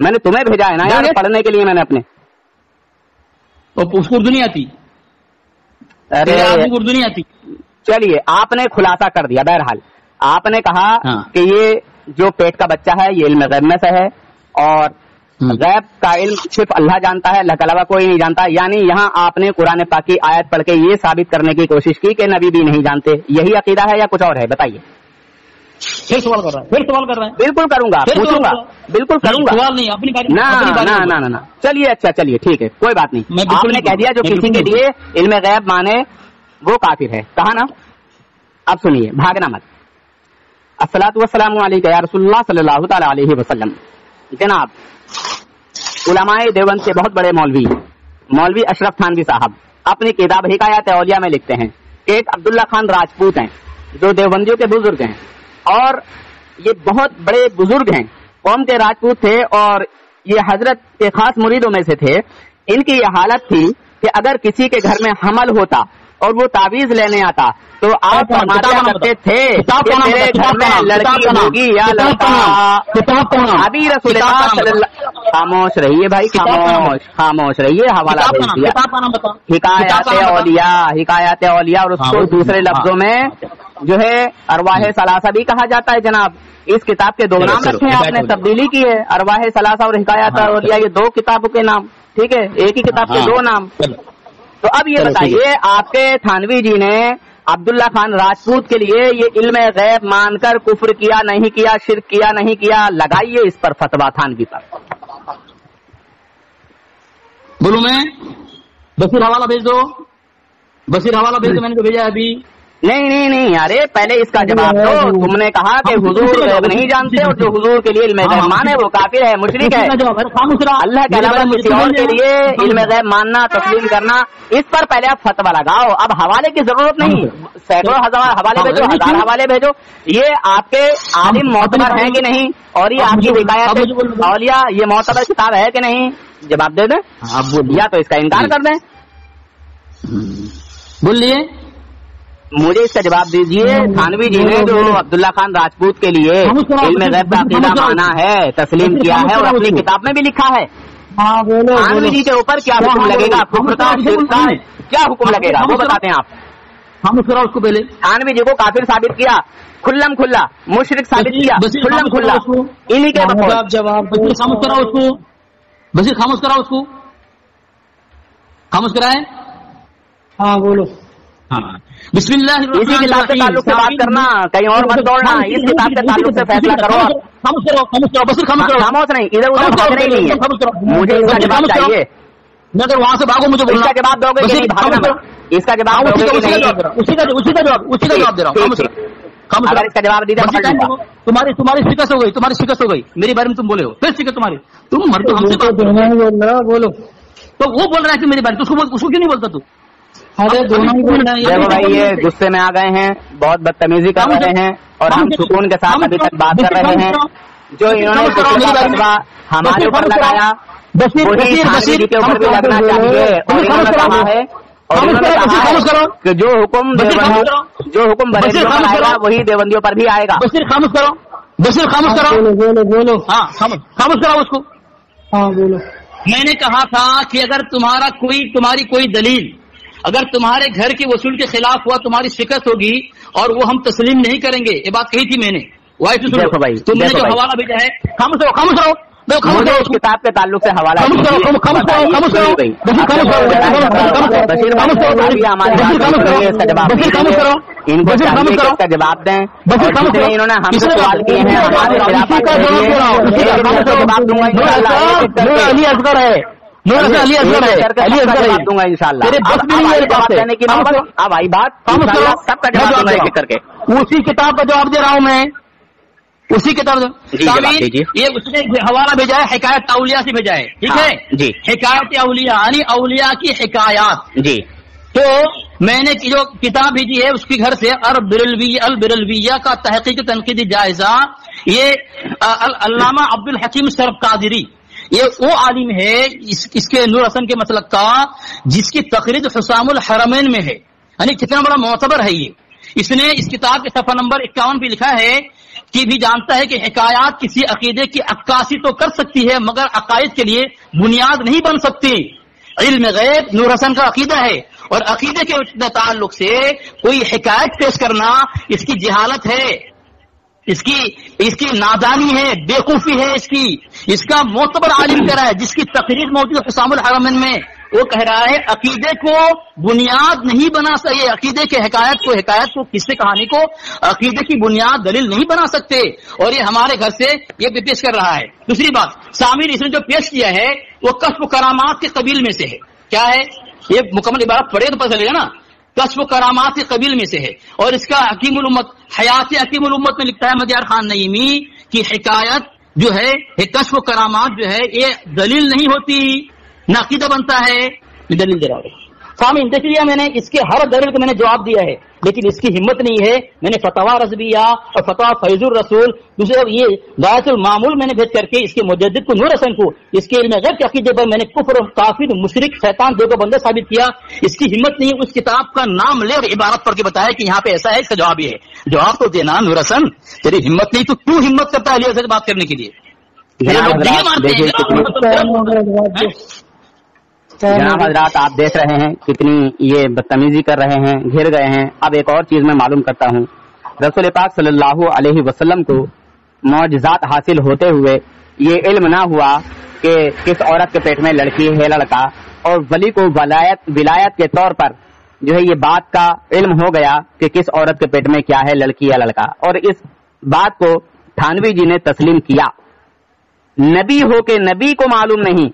میں نے تمہیں بھیجا ہے نا یار پڑھنے کے لیے میں نے اپنے. اس کو اردو نہیں آتی. ارے اردو نہیں آتی. چلیے آپ نے خلاصہ کر دیا. بہرحال آپ نے کہا کہ یہ جو پیٹ کا بچہ ہے یہ علم غیب میں سے ہے اور غیب کا علم صرف اللہ جانتا ہے, اللہ کے علاوہ کوئی نہیں جانتا. یعنی یہاں آپ نے قرآن پاک کی آیت پڑھ کے یہ ثابت کرنے کی کوشش کی کہ نبی بھی نہیں جانتے. یہی عقیدہ ہے یا کچھ اور ہے؟ بتائیے. پھر سوال کر رہا ہے. بالکل کروں گا, پوچھوں گا, بالکل کروں گا. سوال نہیں نہ چلیے اچھا چلیے ٹھیک ہے کوئی بات نہیں. آپ نے کہہ دیا جو کسی کے لیے علم غیب مانے وہ کافر ہے. کہا نا. اب سنیے, بھاگنا مت. الصلاۃ والسلام علیکہ یا رسول اللہ صلی اللہ تعالی علیہ وسلم. جناب علماء دیوبند کے بہت بڑے مولوی اشرف تھانوی صاحب اپنی کتاب حکایات اولیاء میں لکھتے ہیں کہ ایک عبداللہ خان راجپوت ہیں جو دیوبندیوں کے بزرگ ہیں اور یہ بہت بڑے بزرگ ہیں, قوم کے راجپوت تھے اور یہ حضرت کے خاص مریدوں میں سے تھے. ان کی یہ حالت تھی کہ اگر کسی کے گھر میں حمل ہوتا اور وہ تعویذ لینے آتا تو آپ فرمایا کرتے تھے کہ میرے گھر میں لڑکی ہوگی یا لڑکا. ابھی رسول اللہ صلی اللہ. خاموش رہیے بھائی, خاموش رہیے. حوالہ بھیج دیا. حکایات اولیاء اور اس کو دوسرے لفظوں میں جو ہے ارواح ثلاثہ بھی کہا جاتا ہے. جناب اس کتاب کے دو نام رکھے ہیں, آپ نے تبدیلی کی ہے. ارواح ثلاثہ اور حکایات اولیاء یہ دو کتابوں کے نام, ٹھیک ہے, ایک ہی کتاب کے دو نام. تو اب یہ بتائیے آپ کے تھانوی جی نے عبداللہ خان راجپوت کے لیے یہ علم غیب مان کر کفر کیا نہیں کیا, شرک کیا نہیں کیا؟ لگائیے اس پر فتویٰ تھانوی پر. بولوں میں بصیر حوالہ بھیج دو. میں نے تو بھیجا ابھی. نہیں ارے پہلے اس کا جواب دو. تم نے کہا کہ حضور غیب نہیں جانتے اور جو حضور کے لیے علم غیب مانے وہ کافر ہے, مشرک ہے. اللہ کے علاوہ کسی اور کے لیے علم غیب ماننا, تسلیم کرنا, اس پر پہلے آپ فتویٰ لگاؤ. اب حوالے کی ضرورت نہیں, سینکڑوں ہزار حوالے بھیجو, ہزار حوالے بھیجو. یہ آپ کے عالم معتبر ہیں کہ نہیں اور یہ آپ کی حکایت اولیاء یہ معتبر کتاب ہے کہ نہیں؟ جواب دے دیں یا تو اس کا انکار کر دیں. بولیے مجھے اس کا جواب دیجیے. تھانوی جی نے جو عبداللہ خان راجپوت کے لیے علم غیب کا عقیدہ مانا ہے, تسلیم کیا ہے اور اپنی کتاب میں بھی لکھا ہے, تھانوی جی کے اوپر کیا حکم لگے گا؟ کفر کا, شرک کا کیا حکم لگے گا وہ بتاتے ہیں آپ. اس کو پہلے تھانوی جی کو کافر ثابت کیا, کھلم کھلا مشرک ثابت کیا, کھلم کھلا انہی کے جواب. خاموش کراؤ اس کو, بصیر خاموش کراؤ اس کو, خاموش کرائے. ہاں بولو. بسم اللہ. اسی کتاب کے تعلق سے بات کرنا, کہیں اور مت دوڑنا. اس کتاب کے تعلق سے فیصلہ کرو. خاموش نہیں, ادھر ادھر بھاگنا ہی نہیں ہے. مجھے اس کا جواب چاہیے. میں اگر وہاں سے بھاگوں مجھے اس کا جواب دو گے کہ نہیں بھاگنا؟ اس کا جواب دو گے کہ نہیں؟ اسی کا جواب دے رہا ہوں. اگر اس کا جواب دیجیے. تمہاری شکست ہو گئی, تمہاری شکست ہو گئی. میرے بارے میں تم بولے ہو, پھر شکست تمہاری. تم مر تو ہم سے بولو. تو وہ بول رہا ہے کہ میری بارے, اس کو کیوں نہیں بولتا تو؟ دیکھو بھائی یہ غصے میں آ گئے ہیں, بہت بدتمیزی کر رہے ہیں اور ہم سکون کے ساتھ ابھی تک بات کر رہے ہیں. جو انہوں نے ہمارے اوپر لگایا وہی تھانوی جی کے اوپر بھی لگنا چاہیے. اور انہوں نے کہا ہے کہ جو حکم بریلویوں پر آئے گا وہی دیوبندیوں پر بھی آئے گا. خاموش کرو. بولو. ہاں خاموش کراؤ اس کو. ہاں بولو. میں نے کہا تھا کہ اگر تمہاری کوئی دلیل اگر تمہارے گھر کے وصول کے خلاف ہوا تمہاری شکست ہوگی اور وہ ہم تسلیم نہیں کریں گے. یہ بات کہی تھی میں نے. تم نے جو حوالہ بھیجا ہے, خاموش رہو. مجھے اس کتاب کے تعلق سے حوالہ ان کو کا جواب دیں. انہوں نے ہم سے سوال کیے ہیں جواب دوں گا دوں گا ان شاء اللہ. اب آئی بات سب کا جواب دوں گا کر کے. اسی کتاب کا جواب دے رہا ہوں میں. اسی کتاب یہ اس نے حوالہ بھیجا ہے, حکایت اولیاء سے بھیجا ہے, ٹھیک ہے جی. حکایت اولیاء یعنی اولیاء کی حکایات جی. تو میں نے جو کتاب بھیجی ہے اس کے گھر سے البرلویہ کا تحقیق تنقیدی جائزہ, یہ علامہ عبد الحکیم شرف قادری یہ وہ عالم ہے اس کے نور حسن کے مسلک کا جس کی تخریج حسام الحرمین میں ہے. یعنی کتنا بڑا معتبر ہے یہ. اس نے اس کتاب کے صفحہ نمبر 51 پہ لکھا ہے کی بھی جانتا ہے کہ حکایات کسی عقیدے کی عکاسی تو کر سکتی ہے مگر عقائد کے لیے بنیاد نہیں بن سکتی. علم غیب نور حسن کا عقیدہ ہے، اور عقیدے کے تعلق سے کوئی حکایت پیش کرنا اس کی جہالت ہے، اس کی نادانی ہے، بیوقوفی ہے. اس کا معتبر عالم کہہ رہا ہے، جس کی تقریر موجود ہے حسام الحرمین میں، وہ کہہ رہا ہے عقیدے کو بنیاد نہیں بنا سکتے، عقیدے کے حکایت کو قصے کہانی کو عقیدے کی بنیاد دلیل نہیں بنا سکتے، اور یہ ہمارے گھر سے یہ بھی پیش کر رہا ہے. دوسری بات، سامعین اس نے جو پیش کیا ہے وہ کشف و کرامات کے قبیل میں سے ہے. کیا ہے یہ مکمل عبارت پڑھے تو پتہ چلے گا نا. کشف و کرامات کے قبیل میں سے ہے، اور اس کا حکیم الامت حیات حکیم الامت میں لکھتا ہے مدیار خان نعیمی کی حکایت جو ہے کشف و کرامات جو ہے یہ دلیل نہیں ہوتی، نہ عقیدہ بنتا ہے. یہ دلیل دے رہا ہوں. سامعین دیکھ لیا میں نے اس کے ہر دلیل کو میں نے جواب دیا ہے، لیکن اس کی ہمت نہیں ہے. میں نے فتاوی رضویہ اور فتاوی فیض الرسول، دوسرے یہ غایت المعمول میں نے بھیج کر کے اس کے مجدد کو نور حسن کو اس کے علم غیب کے عقیدے پر میں نے کفر و کافر مشرک شیطان دو کو بندہ ثابت کیا. اس کی ہمت نہیں ہے اس کتاب کا نام لے اور عبارت پڑھ کے بتایا کہ یہاں پہ ایسا ہے. اس کا جواب یہ ہے، جواب تو دینا نور حسن. تیری ہمت نہیں تو کیوں ہمت کرتا ہے علی سے بات کرنے کے لیے؟ جناب حضرات آپ دیکھ رہے ہیں کتنی یہ بدتمیزی کر رہے ہیں، گھر گئے ہیں. اب ایک اور چیز میں معلوم کرتا ہوں، رسول پاک صلی اللہ علیہ وسلم کو معجزات حاصل ہوتے ہوئے یہ علم نہ ہوا کہ کس عورت کے پیٹ میں لڑکی ہے لڑکا، اور ولی کو ولایت کے طور پر جو ہے یہ بات کا علم ہو گیا کہ کس عورت کے پیٹ میں کیا ہے لڑکی یا لڑکا، اور اس بات کو تھانوی جی نے تسلیم کیا. نبی ہو کے نبی کو معلوم نہیں،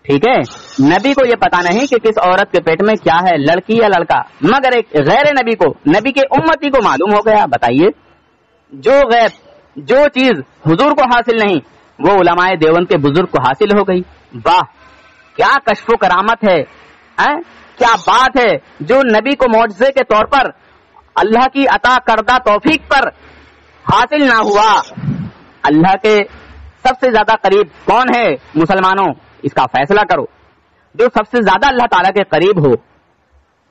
ٹھیک ہے، نبی کو یہ پتا نہیں کہ کس عورت کے پیٹ میں کیا ہے لڑکی یا لڑکا، مگر ایک غیر نبی کو، نبی کے امتی کو معلوم ہو گیا. بتائیے، جو غیب جو چیز حضور کو حاصل نہیں وہ علماء دیوبند کے بزرگ کو حاصل ہو گئی. واہ کیا کشف و کرامت ہے، کیا بات ہے. جو نبی کو معجزے کے طور پر اللہ کی عطا کردہ توفیق پر حاصل نہ ہوا. اللہ کے سب سے زیادہ قریب کون ہے مسلمانوں؟ اس کا فیصلہ کرو. جو سب سے زیادہ اللہ تعالیٰ کے قریب ہو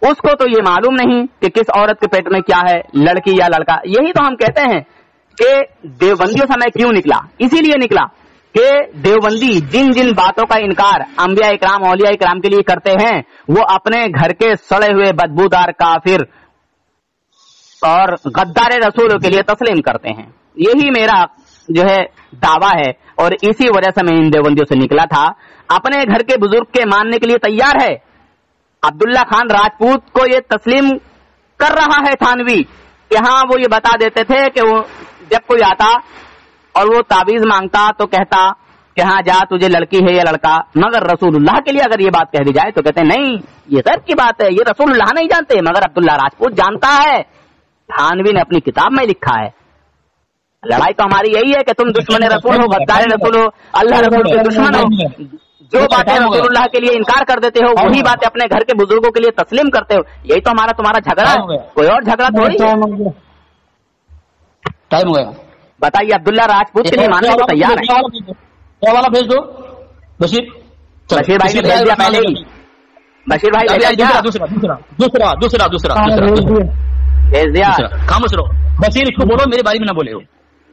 اس کو تو یہ معلوم نہیں کہ کس عورت کے پیٹ میں کیا ہے لڑکی یا لڑکا. یہی تو ہم کہتے ہیں کہ دیوبندیوں سے میں کیوں نکلا، اسی لیے نکلا کہ دیوبندی جن جن باتوں کا انکار انبیاء اکرام اولیاء اکرام کے لیے کرتے ہیں وہ اپنے گھر کے سڑے ہوئے بدبودار کافر اور غدار رسولوں کے لیے تسلیم کرتے ہیں. یہی میرا جو ہے دعویٰ ہے، اور اسی وجہ سے میں ان دیوبندیوں سے نکلا تھا. اپنے گھر کے بزرگ کے ماننے کے لیے تیار ہے. عبداللہ خان راجپوت کو یہ تسلیم کر رہا ہے تھانوی کہ ہاں وہ یہ بتا دیتے تھے کہ وہ جب کوئی آتا اور وہ تعویذ مانگتا تو کہتا کہ ہاں جا تجھے لڑکی ہے یا لڑکا، مگر رسول اللہ کے لیے اگر یہ بات کہہ دی جائے تو کہتے ہیں نہیں یہ غیب کی بات ہے، یہ رسول اللہ نہیں جانتے، مگر عبداللہ راجپوت جانتا ہے. تھانوی نے اپنی کتاب میں لکھا ہے لڑائی تو ہماری یہی ہے کہ تم دشمن رسول ہو، غدار رسول ہو، اللہ رسول کے دشمن ہو. جو باتیں رسول اللہ کے لیے انکار کر دیتے ہو وہی باتیں اپنے گھر کے بزرگوں کے لیے تسلیم کرتے ہو. یہی تو ہمارا تمہارا جھگڑا ہے، کوئی اور جھگڑا تھوڑی. ٹائم ہو گیا. بتائیے عبداللہ راجپوت کے لیے ماننے کو تیار ہے. والا بھیج دو بشیر بھائی نے بھیج دیا پہلے ہی. بشیر بھائی دوسرا بھیج دیا. خاموش رہو بشیر، اس کو بولو میرے بارے میں نہ بولے ہو.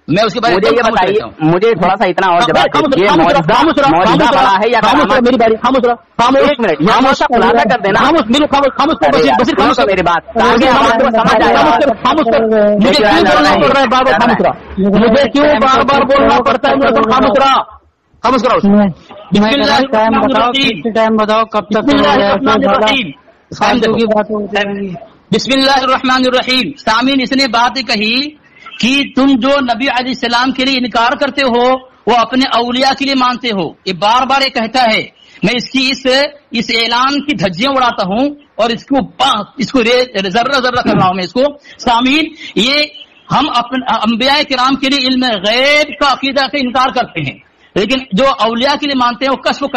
میں اس کے بارے میں یہ بتائیے مجھے تھوڑا سا اتنا اور جواب دیجیے، معجزہ بڑا ہے یا کرامت؟ میری باری خاموش رہو. ایک منٹ خاموش خلاصہ کر دینا میری بات. مجھے کیوں بار بار بولنا پڑتا ہے؟ خاموش رہا خاموش کرو. ٹائم بتاؤ کب تک؟ بسم اللہ الرحمن الرحیم. سامعین اس نے بات کہی کہ تم جو نبی علیہ السلام کے لیے انکار کرتے ہو وہ اپنے اولیاء کے لیے مانتے ہو. یہ بار بار یہ کہتا ہے. میں اس کی اس اعلان کی دھجیاں اڑاتا ہوں اور اس کو ذرہ ذرہ کر رہا ہوں میں اس کو. سامعین یہ ہم اپنے انبیاء کرام کے لیے علم غیب کا عقیدہ کا انکار کرتے ہیں، لیکن جو اولیاء کے لیے مانتے ہیں وہ کشف و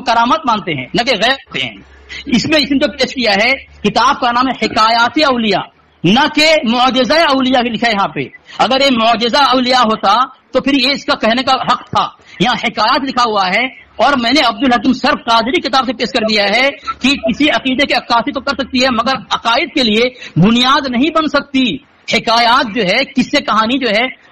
کرامت مانتے ہیں نہ کہ غیب کرتے ہیں. اس میں اس نے جو پیش کیا ہے کتاب کا نام ہے حکایات اولیاء، نہ کہ معجزہ اولیاء لکھا ہے یہاں پہ. اگر یہ معجزہ اولیاء ہوتا تو پھر یہ اس کا کہنے کا حق تھا. یہاں حکایات لکھا ہوا ہے، اور میں نے عبدالحکیم سرف قادری کتاب سے پیش کر دیا ہے کہ کسی عقیدے کی عکاسی تو کر سکتی ہے مگر عقائد کے لیے بنیاد نہیں بن سکتی. حکایات جو ہے قصے کہانی جو ہے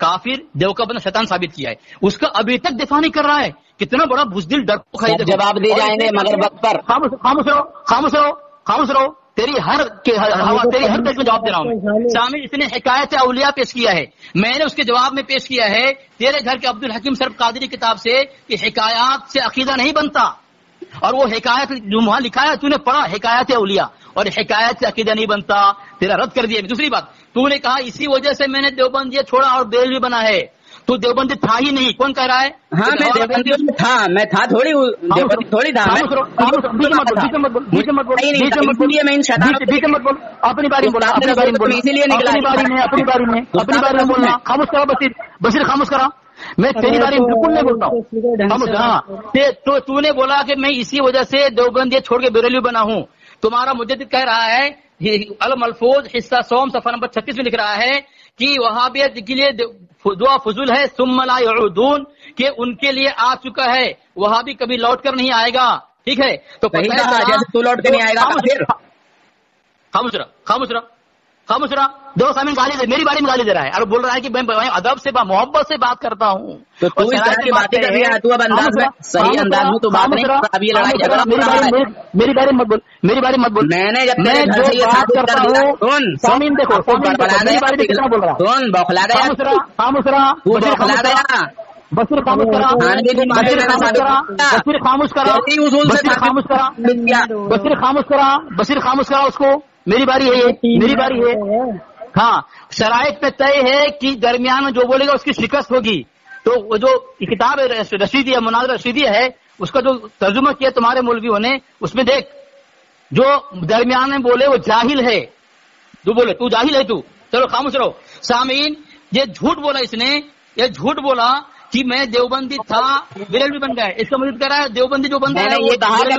کافر دیوکبند شیطان ثابت کیا ہے، اس کا ابھی تک دفاع نہیں کر رہا ہے. کتنا بڑا بزدل ڈرپوک ہے. جواب دی جائیں گے مگر وقت پر. خاموش رہو. تیری ہر تک میں جواب دے رہا ہوں. سامع اس نے حکایت اولیاء پیش کیا ہے، میں نے اس کے جواب میں پیش کیا ہے تیرے گھر کے عبد الحکیم سرف قادری کتاب سے کہ حکایات سے عقیدہ نہیں بنتا، اور وہ حکایت جو وہاں لکھا ہے تو نے پڑھا حکایت اولیاء، اور حکایت سے عقیدہ نہیں بنتا، تیرا رد کر دیا. دوسری بات تو نے کہا اسی وجہ سے میں نے دیوبندیہ چھوڑا اور بریلوی بنا ہے. تو دیوبندی تھا ہی نہیں. کون کہہ رہا ہے؟ ہاں میں دیوبندی تھا، میں تھا تھوڑی تھا. اپنی باری میں اسی لیے نکلا. اپنی باری میں بولنا. خاموش کرا بشیر، خاموش کرا. میں تیری باری میں بالکل نہیں بولتا ہوں. تو نے بولا کہ میں اسی وجہ سے دیوبندیہ چھوڑ کے بریلوی بنا ہوں. تمہارا مجدد کہہ رہا ہے الملفوظ حصہ سوم صفحہ نمبر 36 میں لکھ رہا ہے کہ وہابیت کے لیے دعا فضول ہے، ثم لا يعودون، کہ ان کے لیے آ چکا ہے، وہابی کبھی لوٹ کر نہیں آئے گا. ٹھیک ہے، تو تو لوٹ کر نہیں آئے گا. خاموش رہا. دو سامنے گالی دے، میری باری میں گالی دے رہا ہے اور بول رہا ہے کہ میں ادب سے محبت سے بات کرتا ہوں. تو اس طرح کی باتیں کر رہا ہے تو اب انداز میں صحیح انداز میں تو بات نہیں. اب یہ لڑائی جھگڑا میری باری مت بول. میں نے جب جو بات کرتا ہوں سامین دیکھو میری باری میں کتنا بول رہا. کون بوکھلا گیا؟ خاموش رہا. بشیر خاموش کرا. بشیر خاموش کرا. بشیر خاموش کرا. اس کو میری باری ہے. ہاں شرائط میں طے ہے کہ درمیان جو بولے گا اس کی شکست ہوگی. تو وہ جو کتاب رشیدی ہے، مناظر رشیدی ہے، اس کا جو ترجمہ کیا تمہارے مولویوں نے، اس میں دیکھ جو درمیان میں بولے وہ جاہل ہے. جو بولے تو جاہل ہے. تو چلو خاموش رہو. سامعین یہ جھوٹ بولا، اس نے یہ جھوٹ بولا کہ میں دیوبندی تھا بریلوی بن گیا. اس کا مطلب کہہ رہا ہے دیوبندی جو بنتا ہے یہ کہا کہ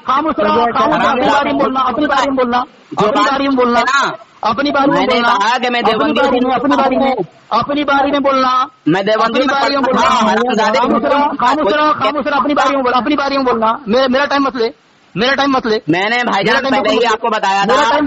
خاموش رہا. اپنی باری میں بولنا. اپنی باری میں بولنا. اپنی باری میں بولنا. اپنی باری میں بولنا. میں دیوبندی باری میں بولنا. خاموش رہا. اپنی باری میں بولنا. اپنی باری میں بولنا. میرا ٹائم مت لے. میں نے بھائی جان پہلے ہی آپ کو بتایا تھا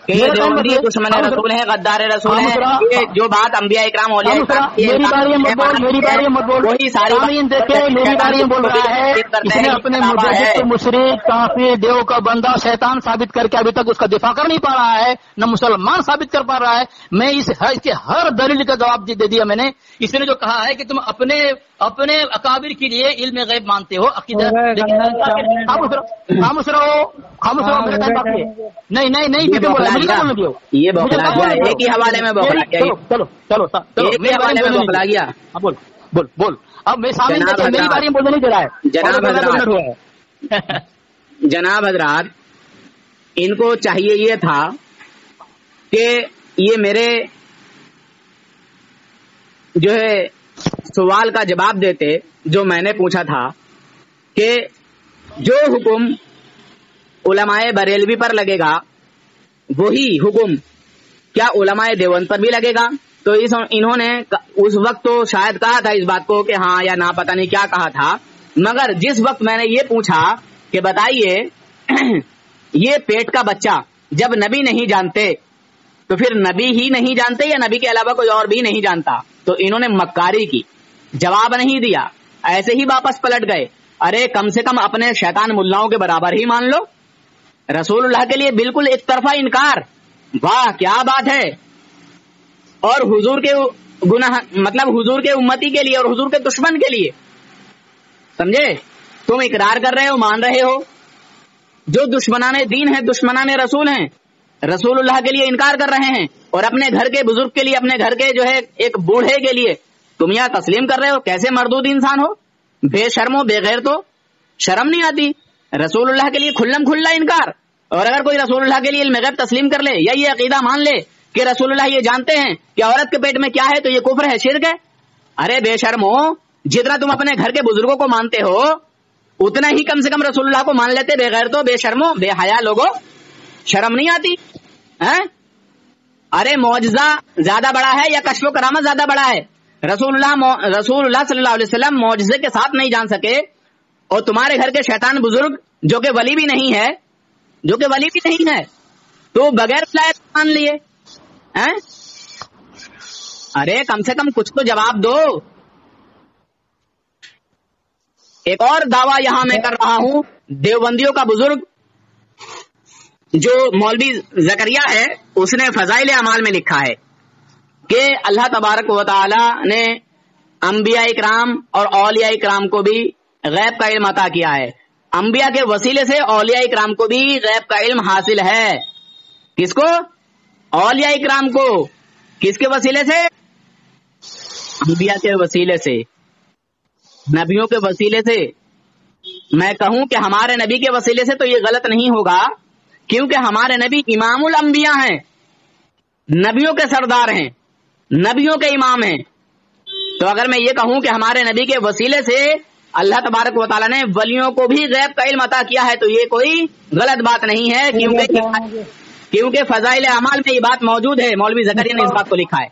کہ دیوبندی دشمن رسول ہیں، غدار رسول ہیں. یہ جو بات انبیاء اکرام اولیاء میری باری میں مت بول. وہی ساری دیکھے میری باری میں بول رہا ہے. اس نے اپنے مجدد مشرک کافر دیو کا بندہ شیطان ثابت کر کے ابھی تک اس کا دفاع کر نہیں پا رہا ہے، نہ مسلمان ثابت کر پا رہا ہے. میں اس کے ہر دلیل کا جواب دے دیا میں نے. اس نے جو کہا ہے کہ تم اپنے اکابر کے لیے علم غیب مانتے ہو، عقیدہ. خاموش رہو. نہیں یہ بوکھلا گیا ایک ہی حوالے میں بوکھلا گیا. چلو میرے حوالے میں بوکھلا گیا. بول. اب میں سامنے میری باری میں بولنے نہیں دے رہا ہے. جناب حضرات ان کو چاہیے یہ تھا کہ یہ میرے جو ہے سوال کا جواب دیتے جو میں نے پوچھا تھا کہ جو حکم علماء بریلوی پر لگے گا وہی حکم کیا علماء دیوبند پر بھی لگے گا. تو انہوں نے اس وقت تو شاید کہا تھا اس بات کو کہ ہاں یا نہ، پتہ نہیں کیا کہا تھا. مگر جس وقت میں نے یہ پوچھا کہ بتائیے یہ پیٹ کا بچہ جب نبی نہیں جانتے تو پھر نبی ہی نہیں جانتے یا نبی کے علاوہ کوئی اور بھی نہیں جانتا، تو انہوں نے مکاری کی، جواب نہیں دیا، ایسے ہی واپس پلٹ گئے. ارے کم سے کم اپنے شیطان ملاؤں کے برابر ہی مان لو. رسول اللہ کے لیے بالکل ایک طرفہ انکار، واہ کیا بات ہے. اور حضور کے گناہ مطلب حضور کے امتی کے لیے اور حضور کے دشمن کے لیے، سمجھے؟ تم اقرار کر رہے ہو، مان رہے ہو جو دشمنان دین ہیں، دشمنان رسول ہیں، رسول اللہ کے لیے انکار کر رہے ہیں، اور اپنے گھر کے بزرگ کے لیے، اپنے گھر کے جو ہے ایک بوڑھے کے لیے تم یہاں تسلیم کر رہے ہو. کیسے مردود انسان ہو، بے شرم ہو، بے غیر. تو شرم نہیں آتی؟ رسول اللہ کے لیے کھلم کھلا انکار. اور اگر کوئی رسول اللہ کے لیے علم غیب تسلیم کر لے یا یہ عقیدہ مان لے کہ رسول اللہ یہ جانتے ہیں کہ عورت کے پیٹ میں کیا ہے، تو یہ کفر ہے، شرک ہے. ارے بے شرم ہو، جتنا تم اپنے گھر کے بزرگوں کو مانتے ہو اتنا ہی کم سے کم رسول اللہ کو مان لیتے. بے غیر تو، بے شرمو، بے حیا لوگوں، شرم نہیں آتی؟ ارے معجزہ زیادہ بڑا ہے یا کشف و کرامت زیادہ بڑا ہے؟ رسول اللہ صلی اللہ علیہ وسلم معجزے کے ساتھ نہیں جان سکے، اور تمہارے گھر کے شیطان بزرگ جو کہ ولی بھی نہیں ہے تو بغیر مان لیے. ارے کم سے کم کچھ تو جواب دو. ایک اور دعویٰ یہاں میں کر رہا ہوں، دیوبندیوں کا بزرگ جو مولوی زکریا ہے اس نے فضائل اعمال میں لکھا ہے کہ اللہ تبارک و تعالی نے انبیاء اکرام اور اولیاء اکرام کو بھی غیب کا علم عطا کیا ہے. انبیاء کے وسیلے سے اولیاء اکرام کو بھی غیب کا علم حاصل ہے. کس کو؟ اولیاء اکرام کو. کس کے وسیلے سے؟ انبیاء کے وسیلے سے، نبیوں کے وسیلے سے. میں کہوں کہ ہمارے نبی کے وسیلے سے تو یہ غلط نہیں ہوگا، کیونکہ ہمارے نبی امام الانبیاء ہیں، نبیوں کے سردار ہیں، نبیوں کے امام ہیں. تو اگر میں یہ کہوں کہ ہمارے نبی کے وسیلے سے اللہ تبارک و تعالیٰ نے ولیوں کو بھی غیب کا علم عطا کیا ہے تو یہ کوئی غلط بات نہیں ہے، کیونکہ فضائل اعمال میں یہ بات موجود ہے. مولوی زکریا نے اس بات کو لکھا ہے.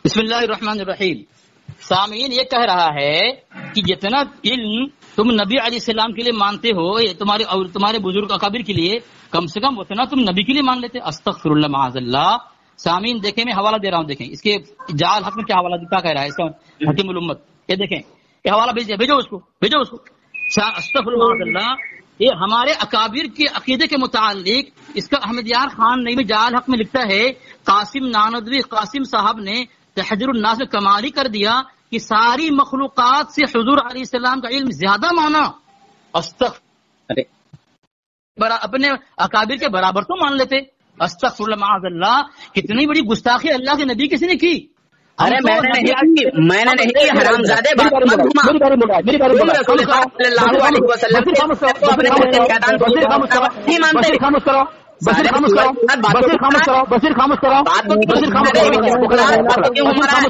بسم اللہ الرحمن الرحیم. سامعین یہ کہہ رہا ہے کہ جتنا علم تم نبی علیہ السلام کے لیے مانتے ہو یہ تمہارے بزرگ اکابر کے لیے، کم سے کم اتنا تم نبی کے لیے مان لیتے. استغفر اللہ معاذ اللہ. سامعین دیکھیں، میں حوالہ دے رہا ہوں، دیکھیں اس کے جعل حق میں کیا حوالہ کیا کہہ رہا ہے اس کا حکیم الامت. یہ دیکھیں، یہ حوالہ بھیجو اس کو. استغفر اللہ معاذ اللہ. یہ ہمارے اکابر کے عقیدے کے متعلق اس کا احمد یار خان نئی جعل حق میں لکھتا ہے، قاسم نانوتوی قاسم صاحب نے تحذیر الناس میں کمالی کر دیا کہ ساری مخلوقات سے حضور علیہ السلام کا علم زیادہ مانا. اپنے اکابر کے برابر تو مان لیتے. استغفر اللہ معاذ اللہ. کتنی بڑی گستاخی اللہ کے نبی کسی نے کی. ارے میں نے نہیں کی حرامزادے. بشیر خاموش کرو. بشیر خاموش کرو. بشیر خاموش کرو. بات کو کیوں گھما رہا ہے؟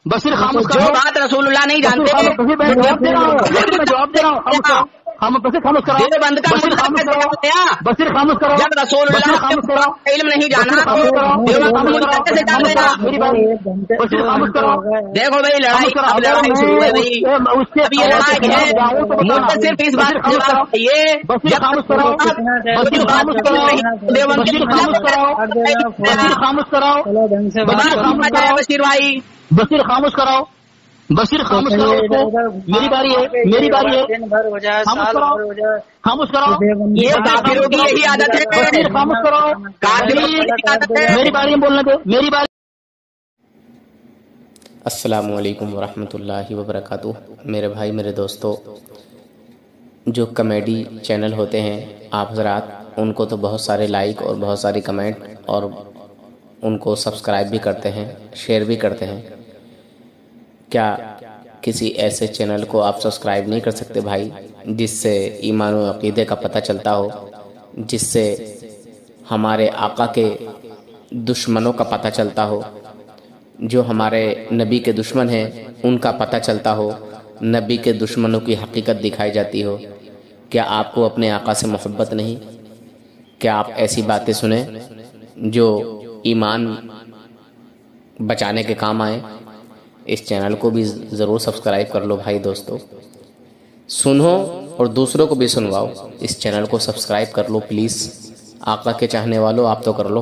بشیر خاموش جو کرو. بات رسول اللہ نہیں جانتے جواب دے رہا ہوں. بشیر خاموش کرو. بند کا بشیر خاموش کرو. بشیر خاموش کرو. جب رسول بشیر اللہ خاموش کرو. علم نہیں جانا کیسے جان لے گا؟ بشیر خاموش کرو. دیکھو بھائی لڑائی شروع ہے بھائی. اب یہ لڑائی ہے مجھے صرف اس بات کا جواب چاہیے. بشیر خاموش کرو. بشیر خاموش کرو. بشیر خاموش کرو. بشیر خاموش کرو. بشیر بھائی بشیر خاموش کرو. بشیر خاموش کرو. میری باری ہے. میری باری ہے. خاموش کرو. خاموش کرو. یہ کافروں کی یہی عادت ہے. بشیر خاموش کرو. کافروں کی یہی عادت ہے. میری باری ہے بولنے دو. میری باری. السلام علیکم ورحمۃ اللہ وبرکاتہ. میرے بھائی، میرے دوستو، جو کمیڈی چینل ہوتے ہیں آپ حضرات، ان کو تو بہت سارے لائک اور بہت ساری کمنٹ اور ان کو سبسکرائب بھی کرتے ہیں، شیئر بھی کرتے ہیں. کیا کسی ایسے چینل کو آپ سبسکرائب نہیں کر سکتے بھائی، جس سے ایمان و عقیدے کا پتہ چلتا ہو، جس سے ہمارے آقا کے دشمنوں کا پتہ چلتا ہو، جو ہمارے نبی کے دشمن ہیں ان کا پتہ چلتا ہو، نبی کے دشمنوں کی حقیقت دکھائی جاتی ہو؟ کیا آپ کو اپنے آقا سے محبت نہیں؟ کیا آپ ایسی باتیں سنیں جو ایمان بچانے کے کام آئیں؟ اس چینل کو بھی ضرور سبسکرائب کر لو بھائی دوستو. سنو اور دوسروں کو بھی سنواؤ. اس چینل کو سبسکرائب کر لو پلیز. آقا کے چاہنے والوں آپ تو کر لو.